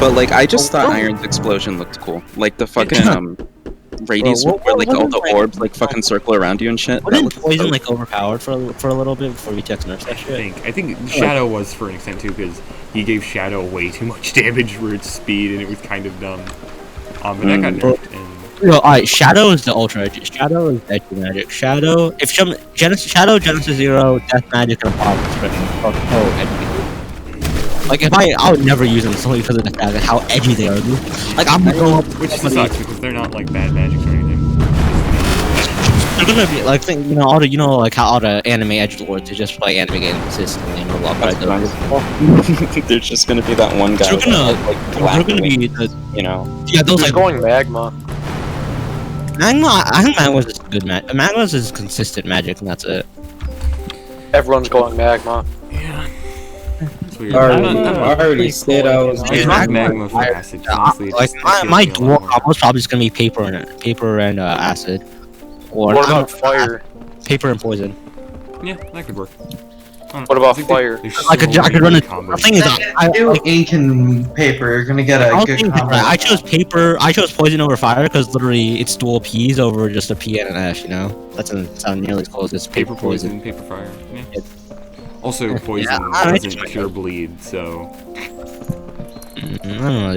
But like I just thought iron's explosion looked cool. Like the fucking radius Bro, where like all wasn't, the like- orbs like fucking circle around you and shit. That Wasn't looked Poison dope. like overpowered for a little bit before VTX nerfed that shit? I think Shadow was for an extent too because he gave Shadow way too much damage for its speed and it was kind of dumb. But that got nerfed and No, alright, Shadow is the ultra edge. Shadow is edge magic. Shadow, if Shadow, Genesis Zero, Death Magic, and Apocalypse are so edgy. Like, if I would never use them solely because of the fact of how edgy they are, dude. Like, I'm gonna go up Which sucks because they're not like bad magics or anything. They're gonna be like, like how all the anime edgelords who just play anime games consistently and love right There's just gonna be that one guy. They're gonna, like, they're gonna be the, yeah, those Who's like going magma? Magma. I think Magma's is good magic. Magma's is consistent magic, and that's it. Everyone's going magma. Yeah. I already said I was. It's not magma for acid. Honestly, Like my dual combo is probably just gonna be paper and acid. Or What about fire? Paper and poison. Yeah, that could work. What about fire? I could run a. The thing is, I do ink and paper. You're gonna get a good combo. I chose paper. I chose poison over fire because literally it's dual P's over just a P and an S. You know, that doesn't sound nearly as close as paper poison. Paper fire. Yeah. Also, poison doesn't cure bleed, so. I don't know.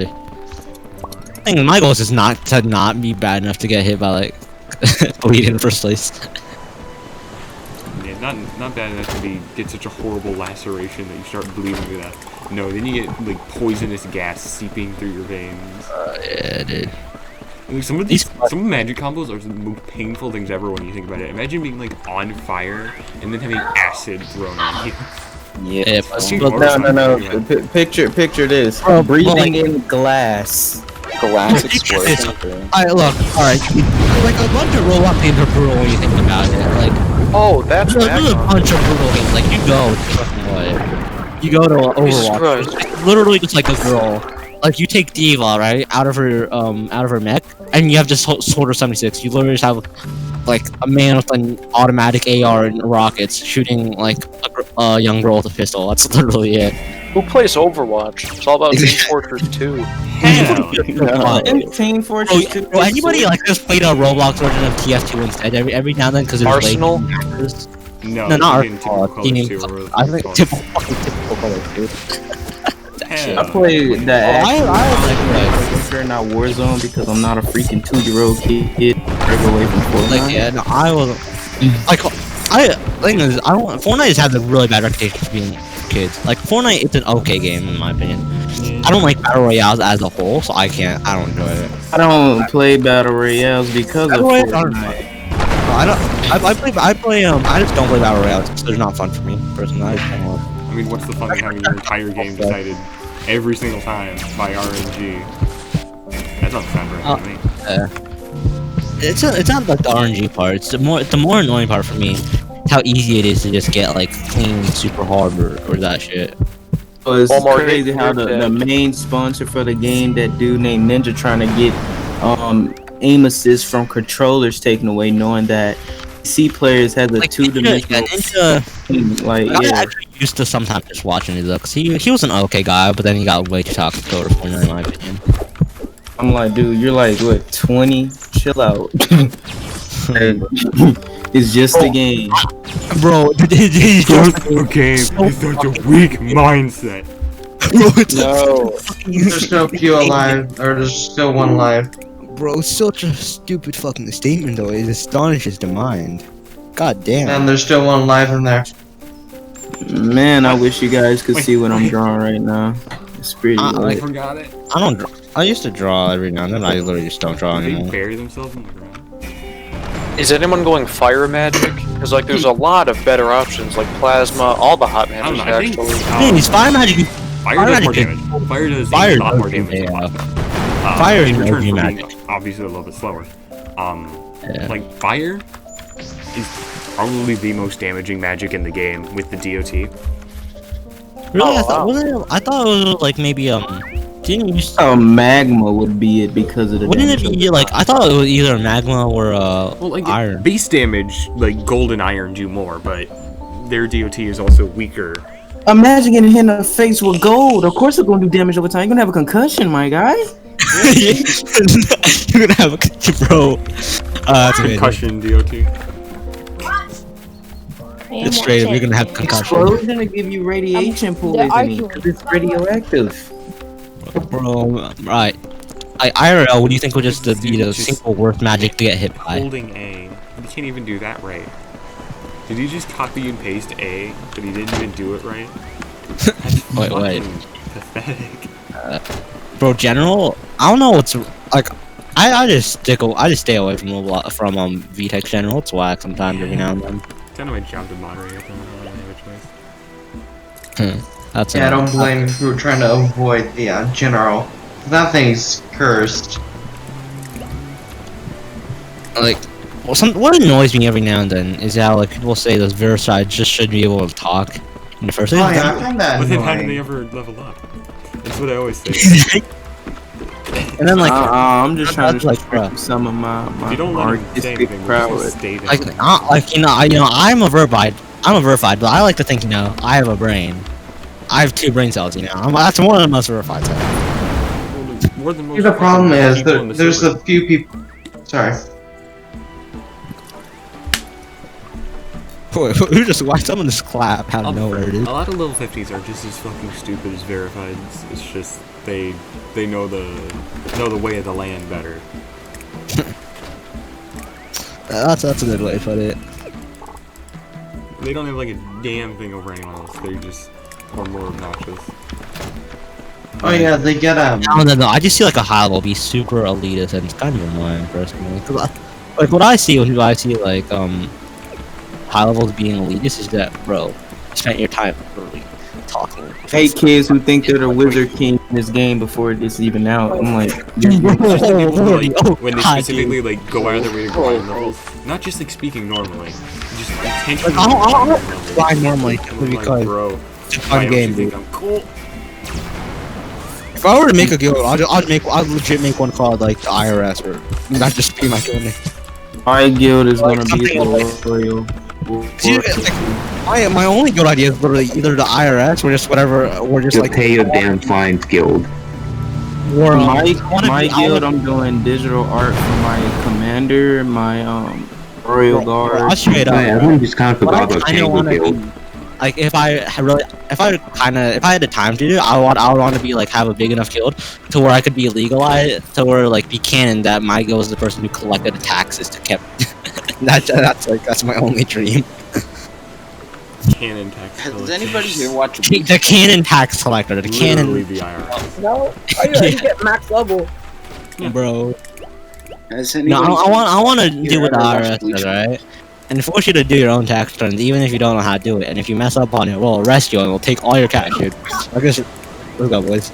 I think my goal is just not to not be bad enough to get hit by like bleed in the first place. Yeah, not bad enough to get such a horrible laceration that you start bleeding to that. No, then you get like poisonous gas seeping through your veins. Yeah, dude. Like, some of magic combos are the most painful things ever when you think about it. Imagine being like on fire and then having acid thrown on you. Yeah, no. Picture this. Breathing in glass. Glass explosion. Alright, look. Alright, like a bunch of Roblox games are brutal when you think about it. Like, oh, that's there's a bunch of brutal games. Like, you go to Overwatch. It's literally just like a girl. Like, you take Diva, right, out of her mech, and you have just Soldier 76. You literally just have like a man with an automatic AR and rockets shooting like a young girl with a pistol. That's literally it. Who plays Overwatch? It's all about Team Fortress 2. Hell no. Team Fortress 2. Bro, anybody like just played a Roblox version of TF2 instead every now and then because there's Arsenal? No, not Arsenal. I think typical color too. I played that. I not Warzone because I'm not a freaking 2-year-old kid. Break away from Fortnite. Like, yeah, no, I was like, thing is, Fortnite has had a really bad reputation for being for kids. Like, Fortnite, it's an okay game in my opinion. I don't like battle royales as a whole, so I don't enjoy it. I don't play battle royales because of Fortnite. I just don't play battle royales because they're not fun for me personally. I mean, what's the fun in having your entire game decided every single time by RNG? That doesn't sound very fun to me. It's not like the RNG part. It's the more annoying part for me. It's how easy it is to just get like clean super hard or that shit. Oh, it's crazy how the main sponsor for the game, that dude named Ninja, trying to get aim assist from controllers taken away, knowing that C players has a like, two-dimensional. Like, yeah. I actually used to sometimes just watching it though, cause he was an okay guy, but then he got way too toxic over Fortnite, in my opinion. I'm like, dude, you're like what, 20? Chill out. It's just a game, bro. It's just a game. It's such a weak mindset. No, there's no few alive, or there's still one alive. Bro, such a stupid fucking statement though. It astonishes the mind. God damn. And there's still one alive in there. Man, I wish you guys could see what I'm drawing right now. It's pretty. I forgot it. I don't draw. I used to draw every now and then. I literally just don't draw anymore. They bury themselves in the ground. Is anyone going fire magic? Because like, there's a lot of better options, like plasma, all the hot magic actually. It's fire magic. Fire does more damage. Fire does a lot more damage than plasma. Fire is magic. Obviously a little bit slower. Like fire is probably the most damaging magic in the game with the DOT. Really? I thought it was like maybe didn't you? Magma would be it because of the. Wouldn't it be like I thought it was either magma or well, like iron. Base damage, like gold and iron do more, but their DOT is also weaker. Imagine getting hit in the face with gold. Of course, it's gonna do damage over time. You're gonna have a concussion, my guy. You're gonna have a bro. Concussion DOT. It's straight up. You're gonna have concussion. Explosion gonna give you radiation poisoning because it's radioactive. Bro, right. IRL, what do you think would just be the Just single worst magic to get hit by? Holding A. You can't even do that right. Did he just copy and paste A, but he didn't even do it right? That's Wait. pathetic. Bro, general, I don't know what's like. I just stay away from VTech general. It's whack sometimes every now and then. It's kind of my job to moderate. I don't really have a choice. That's I don't blame you for trying to avoid the general. That thing's cursed. Like, what annoys me every now and then is how like people say those Versailles just should be able to talk in the first place. Oh yeah, I find that But then how annoying. did they ever level up? That's what I always say. And then like, I'm just trying to like, like some of my you don't let him say artistic anything, prowess. just stay there. I'm a verified, but I like to think I have a brain. I have 2 brain cells, that's more than most verified. More than most See, the problem is people in that the there's server. a few people. Sorry. Who just why someone just clap out of nowhere, dude? A lot of level 50s are just as fucking stupid as verified. It's just they know the way of the land better. That's a good way to put it. They don't have like a damn thing over anyone else. They just are more obnoxious. Oh yeah, they get No. I just see like a high level be super elitist, and it's kind of annoying personally. Like what I see when I see like high levels being elitist is that, bro, you spent your time literally talking. Hey kids who think they're the Wizard King in this game before it's even out, I'm like, When they specifically like go out of their way to grind levels, not just like speaking normally, just intentionally. I'll grind normally because bro, it's a fun game, dude. I'm cool. If I were to make a guild, I'd legit make one called like the IRS, or not just be my guild name. My guild is Like, gonna be something the Royal. See, like, my only good idea is literally either the IRS or just whatever, or just You'll like pay your damn fines guild. For my guild, I'm doing digital art for my commander, my Royal Guard. I'll straight up. Everyone just kind of forgot about Tango guild. Like if I had the time to do it, I would want to be like have a big enough guild to where I could be legalized, to where like be canon that my guild is the person who collected the taxes to kept. that's my only dream. Canon tax. Does anybody here watch? The canon tax collector, the canon. The IRS. No, I already get max level. Bro. Has No, anybody I want to here do what the ever watched IRS Bleach? does, right? And force you to do your own tax returns, even if you don't know how to do it. And if you mess up on it, we'll arrest you and we'll take all your cash, dude. I guess. Let's go, boys.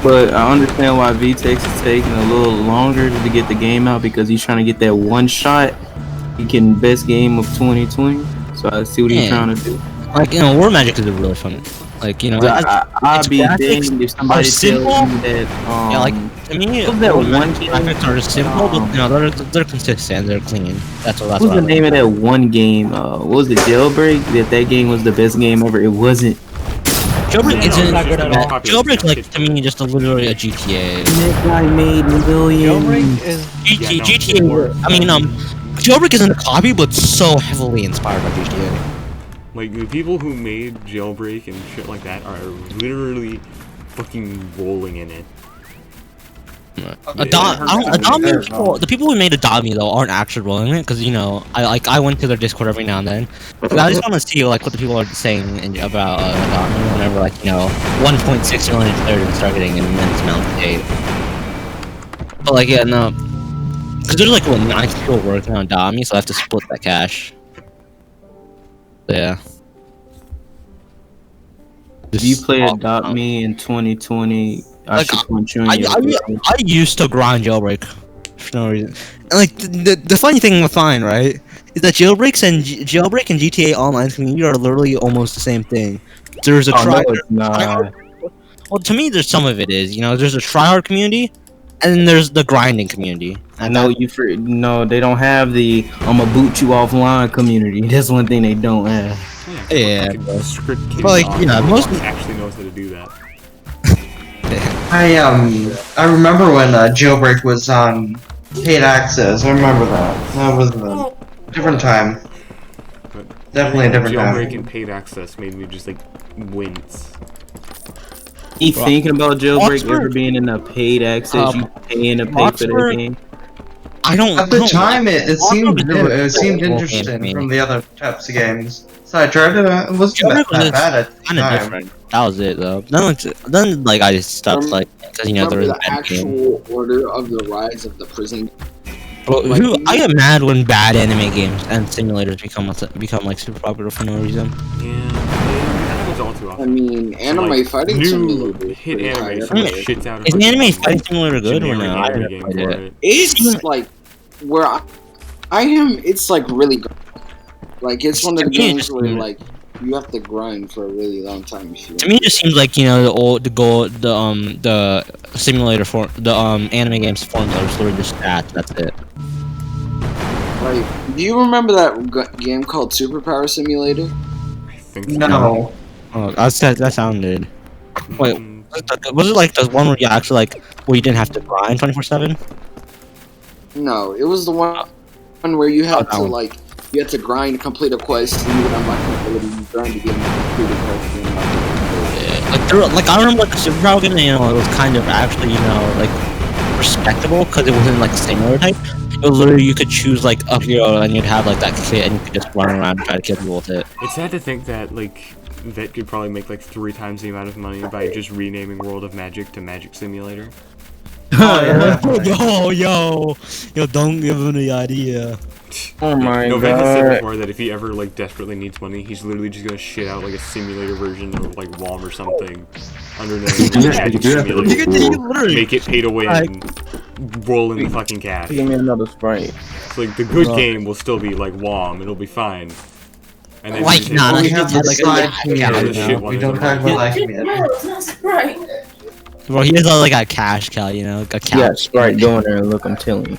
But I understand why VTEX is taking a little longer to get the game out because he's trying to get that one shot. He can best game of 2020. So I see what he's trying to do. Like, War Magic is a really fun. Like, I'd be danged if somebody tells me that. Yeah, like to me, that War one Magic graphics are just simple, but they're consistent, they're clean. That's What was the name of that one game? What was it, Jailbreak? That game was the best game ever. It wasn't. Jailbreak isn't not good at all. Jailbreak, like to me, just literally a GTA. That guy made millions. Jailbreak is GTA. I mean, Jailbreak isn't a copy, but so heavily inspired by GTA. Like the people who made Jailbreak and shit like that are literally fucking rolling in it. The people who made Adobe though aren't actually rolling it because I went to their Discord every now and then. I just want to see like what the people are saying about Adobe whenever 1.6 million players start getting an immense amount of data. But because there's 9 people working on Adobe, so I have to split that cash. So, yeah. If you play Adopt Me in 2020, I should punch you in your I used to grind Jailbreak for no reason. And the funny thing with mine, right, is that Jailbreak and GTA Online community are literally almost the same thing. There's a well, to me, there's some of it is. There's a tryhard community, and then there's the grinding community. I know no, they don't have the I'ma boot you offline community. That's one thing they don't have. Yeah, But most actually knows how to do that. I remember when Jailbreak was on paid access. I remember that. That was a different time. But Definitely a different Jailbreak time. and paid access made me just like wince. You thinking about jailbreak ever being in a paid access? You paying to pay for that game? I don't. At the time, it seemed never it seemed full game interesting to me. from the other types of games. So I tried it. It wasn't that bad at the Kind of time. different. That was it though. Then like I just stopped like because you know there Remember was the a bad game. actual order of the rise of the prison? But I get mad when bad anime games and simulators become like super popular for no reason. Yeah, that happens all too I often. mean, anime Like, fighting new simulator is hit pretty high anime up for there. shits out of Is fucking Anime Fighting Simulator good or generic no? I anime haven't game played for it. it. It's like where I am. It's like really good. Like it's one of the games where like you have to grind for a really long time. To me, it just seems like the simulator for the anime games formula is literally just stats. That's it. Like, do you remember that game called Superpower Simulator? I think so. No. Oh, that sounded. Wait, was it like the one where you actually like where you didn't have to grind 24/7? No, it was the one where you had to like you had to grind to complete a quest and you would unlock an ability you grind to get complete a quest and unlock an ability. Like I remember like the Superpower game, you know, it was kind of actually like respectable because it wasn't like simulator type. It was literally you could choose like a hero and you'd have like that kit and you could just run around and try to kill people with it. It's sad to think that like that could probably make like 3 times the amount of money by just renaming World of Magic to Magic Simulator. Yo, don't give him the idea. Oh my Novak has said god. before that if he ever like desperately needs money, he's literally just gonna shit out like a simulator version of like WoM or something under the name of Magic Simulator. Make it pay to win, roll in the fucking cash. Give me another Sprite. It's like the good game will still be like WoM, it'll be fine. And then Like, nah, We have the side yeah, community the shit now. one We is don't a- talk about that community. it's not Sprite. Bro, he has like a cash cow, you know, like a cow. Yeah, Sprite, go in there and look. I'm telling you.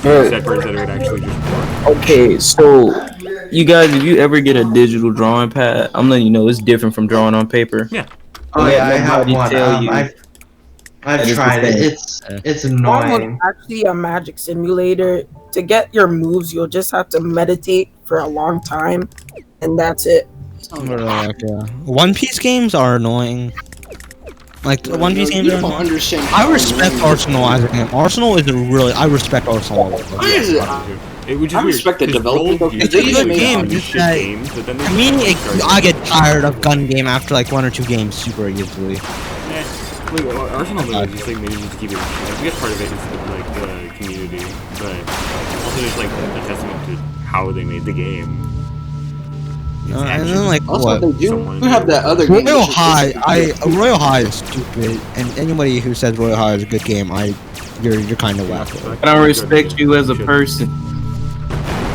Except for that it would actually just work. Okay, so you guys, if you ever get a digital drawing pad, I'm letting you know it's different from drawing on paper. Yeah. Oh yeah, I have Nobody one. tell you I've that tried the it. same. It's WoM annoying. was actually a magic simulator. To get your moves, you'll just have to meditate for a long time, and that's it. One Piece games are annoying. Like the One Piece games You are don't annoying. understand. I respect Arsenal as a game. Arsenal is a really. I respect Arsenal. Why is it? It which is I weird. respect the His development. role Because used to they be used to like make game, on these just shit that- games, but then they I mean, started- I get tired of gun game after like 1 or 2 games super easily. Like, Arsenal movies just like maybe just to keep it. I guess part of it is like the community, but also just like a testament to how they made the game. And then like Also, what? they do have that other game. Royal which is High, basically- Royal High is stupid, and anybody who says Royal High is a good game, you're kind of whack. I don't respect you as a person.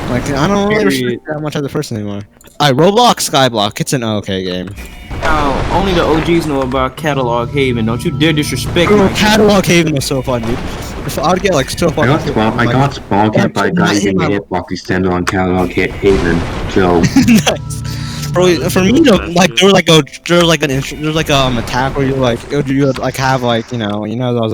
Like I don't really Period. respect that much as a person anymore. Alright, Roblox Skyblock, it's an okay game. Now, only the OGs know about Catalog Haven. Don't you dare disrespect Bro, my Catalog Haven was so fun, dude. If I'd get like so I fucking. got spawn camped by a guy using a hitbox extender on Catalog Haven. So Nice. Bro, for me, like there was like an attack where you would like have like you know those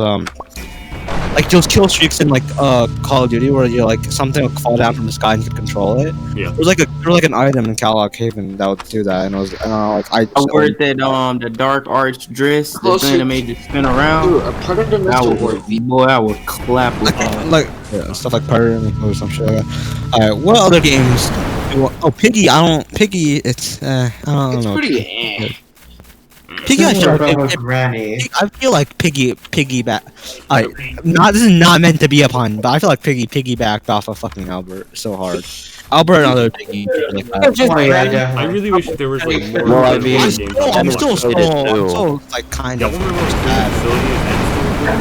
like those kill streaks in like Call of Duty where you like something would fall down from the sky and you could control it. Yeah. There was like an item in Catalog Haven that would do that, and it was I wore that the dark arch dress, the Closer- thing that made you spin around. Dude, a predator I missile would work. boy, I would clap with like yeah, stuff like Predator or some shit like that. Alright, what other games? Oh, Piggy, Piggy, it's I don't It's know. pretty eh. Piggy, I feel Similar like, about Granny. I feel like piggyback. This is not meant to be a pun, but I feel like piggybacked off of fucking Albert so hard. Albert and other Piggy like that. Oh yeah, I definitely. really wish there was like more. Well, I mean, I'm still like kind Y'all of. remember what facility is that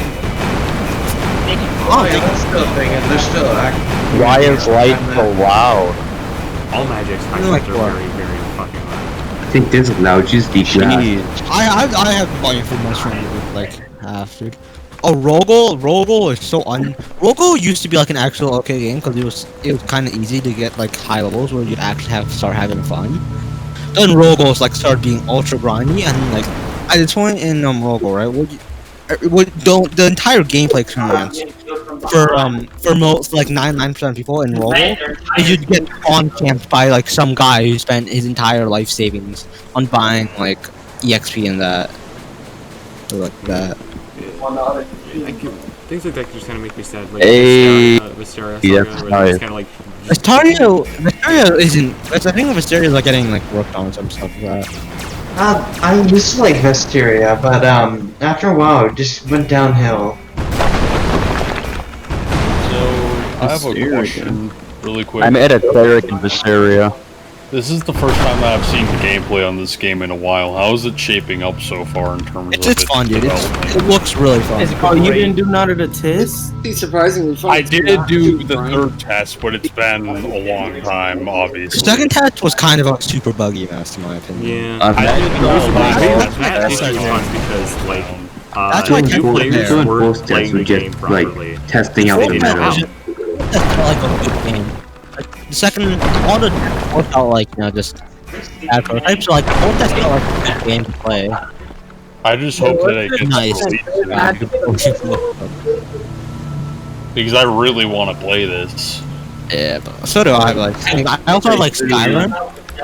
Oh yeah, that's still a thing, and they're still active. Why is light so loud? All Magic's high Like are what? very, very fucking loud. I think this is loud. Just deep grass. I have volume for most friends like half, dude. Oh, Rogel is so Rogel used to be like an actual okay game because it was kind of easy to get like high levels where you actually start having fun. Then Rogel's like started being ultra grindy and like at this point in Rogel, right? The entire gameplay experience for most like 99% of people in Robo, is you'd get on camped by like some guy who spent his entire life savings on buying like EXP and that, or like that. Things like that just kind of make me sad. Like Hey. Mysteria, Yeah, where it's kind of like Mysteria isn't. I think Mysteria is like getting like worked on some stuff like that. I used to like Vesteria, but after a while it just went downhill. I have a question, really quick. I'm at a cleric in Viseria. This is the first time that I've seen the gameplay on this game in a while. How is it shaping up so far in terms of It's fun, dude. It looks really fun. Oh, you didn't do none of the tests? It's surprisingly fun. I did do the third test, but it's been a long time, The obviously. second test was kind of a super buggy mess, in my opinion. Yeah. That's because like That's why two players doing weren't both tests playing were the just game like properly. testing out the They didn't meta. That's like a good game. Like, the second, all the worked out like just bad prototypes. So like the whole test felt like a good game to play. I just hope that it gets Nice. because I really want to play this. Yeah, but so do I. Like, I also like Skyrim.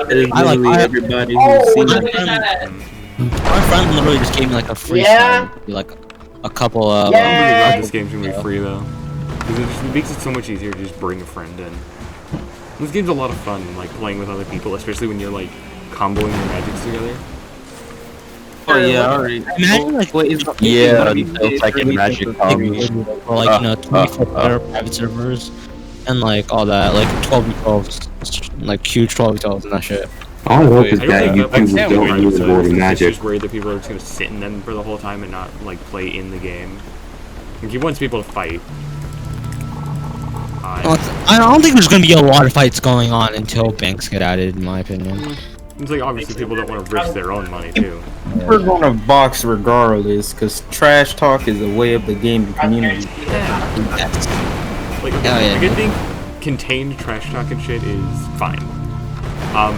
It is literally everybody who's seen it. My friend literally just gave me like a free like a couple of. I'm really glad this game's gonna be free though, because it just makes it so much easier to just bring a friend in. This game's a lot of fun, like playing with other people, especially when you're like comboing your magics together. Oh yeah, already. Imagine like Yeah, the second magic comes. or like 24 player private servers and like all that, like 12v12s, like huge 12v12s and that shit. All I hope is I that don't YouTubers think don't use the word it's magic. just worried that people are just gonna sit in them for the whole time and not like play in the game. Like, he wants people to fight. I don't think there's gonna be a lot of fights going on until banks get added, in my opinion. It's like obviously people don't want to risk their own money too. We're gonna box regardless, cause trash talk is a way of the gaming community. Like, I think contained trash talk and shit is fine.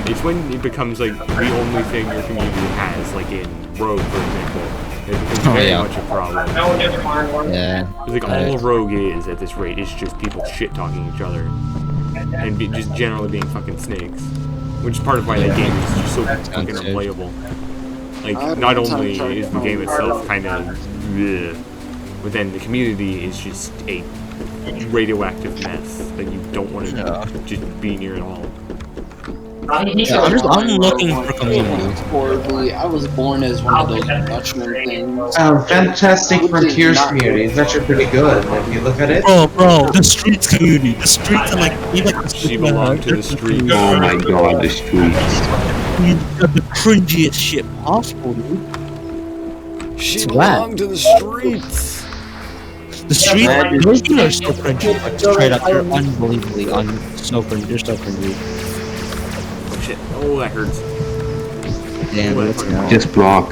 It's when it becomes like the only thing your community has, like in Rogue, for example. It becomes very much a problem. Yeah. Like all Rogue is at this rate is just people shit talking each other and just generally being fucking snakes, which is part of why that game is just so fucking unplayable. Like, not only is the game itself kind of, but then the community is just a radioactive mess that you don't want to just be near at all. I'm looking for community. Horribly, I was born as one of those Dutchman things. Fantastic Frontiers community is actually pretty good if you look at it. Bro, the streets community. The streets are like She belonged to the streets. Oh my god, the streets. The cringiest shit possible, dude. She belonged to the streets. The streets, those people are so cringy. Like, straight up, they're unbelievably so cringy. They're so cringy. Oh shit. Oh, that hurts. Damn, let's go. Just block.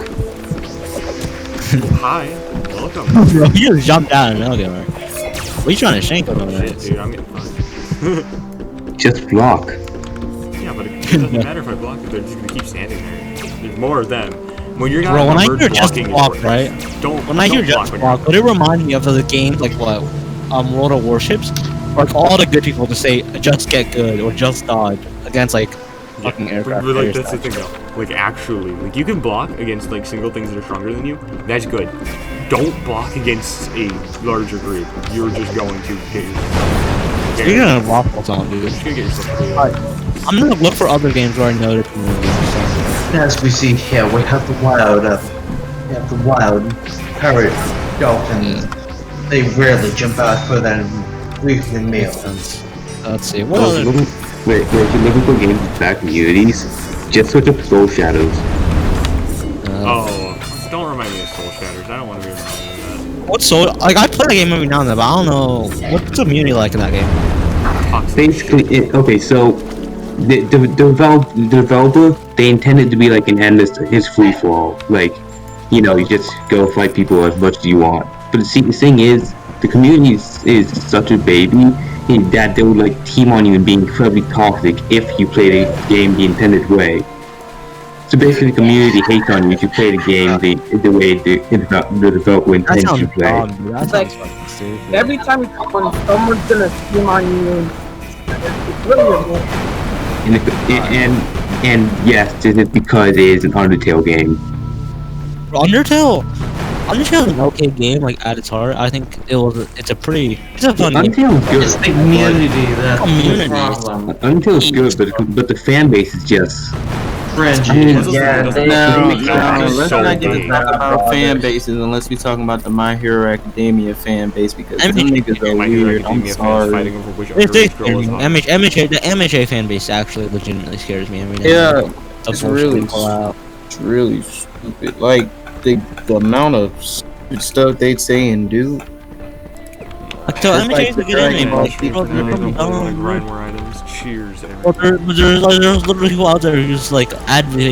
Hi. Welcome. Bro, you just jumped down and okay, right? What are you trying to shank him over Shit, dude, I'm getting fucked. Just block. Yeah, but it doesn't matter if I block if they're just gonna keep standing there. There's more of them. When you're not Bro, when I merge hear just blocking block, is right? When I hear just block, would it remind me of the game like what? World of Warships? Like all the good people to say just get good or just dodge against like fucking aircraft. But like that's the thing though. Like actually, like you can block against like single things that are stronger than you. That's good. Don't block against a larger group. You're just going to get yourself. You're gonna waffle on, dude. You're just gonna get yourself killed. I'm gonna look for other games where I know the community. As we see here, we have the wild parrot dolphins. They rarely jump out for their weekly meal. Let's see. Wait, if you're looking for games with bad communities, just search up Soul Shadows. Oh, don't remind me of Soul Shatters. I don't want to be reminded of that. What's so like? I play the game every now and then, but I don't know what's the community like in that game. Basically, okay, so the developer, they intended to be like an endless free for all. Like, you know, you just go fight people as much as you want. But see, the thing is, the community is such a baby that they would like team on you and be incredibly toxic if you play the game the intended way. So basically, the community hates on you if you play the game the way the developer That intends sounds you to play. dumb, dude. That It's like sounds fucking stupid. every time you come on, someone's gonna steam on you. It's really annoying. And yes, this is because it is an Undertale game. Undertale is an okay game, like at its heart. I think it's a fun game. Undertale's good. It's the community that's the problem. Undertale's good, but the fan base is just cringy. Let's not get to talk about fan bases unless we talking about the My Hero Academia fan base because them niggas are weird. I'm sorry. The MHA fan base actually legitimately scares me. I mean, It's really stupid. Like the amount of stupid stuff they say and do. So MHA is a good anime, but people grind more items. Cheers. there's literally people out there who's like advocating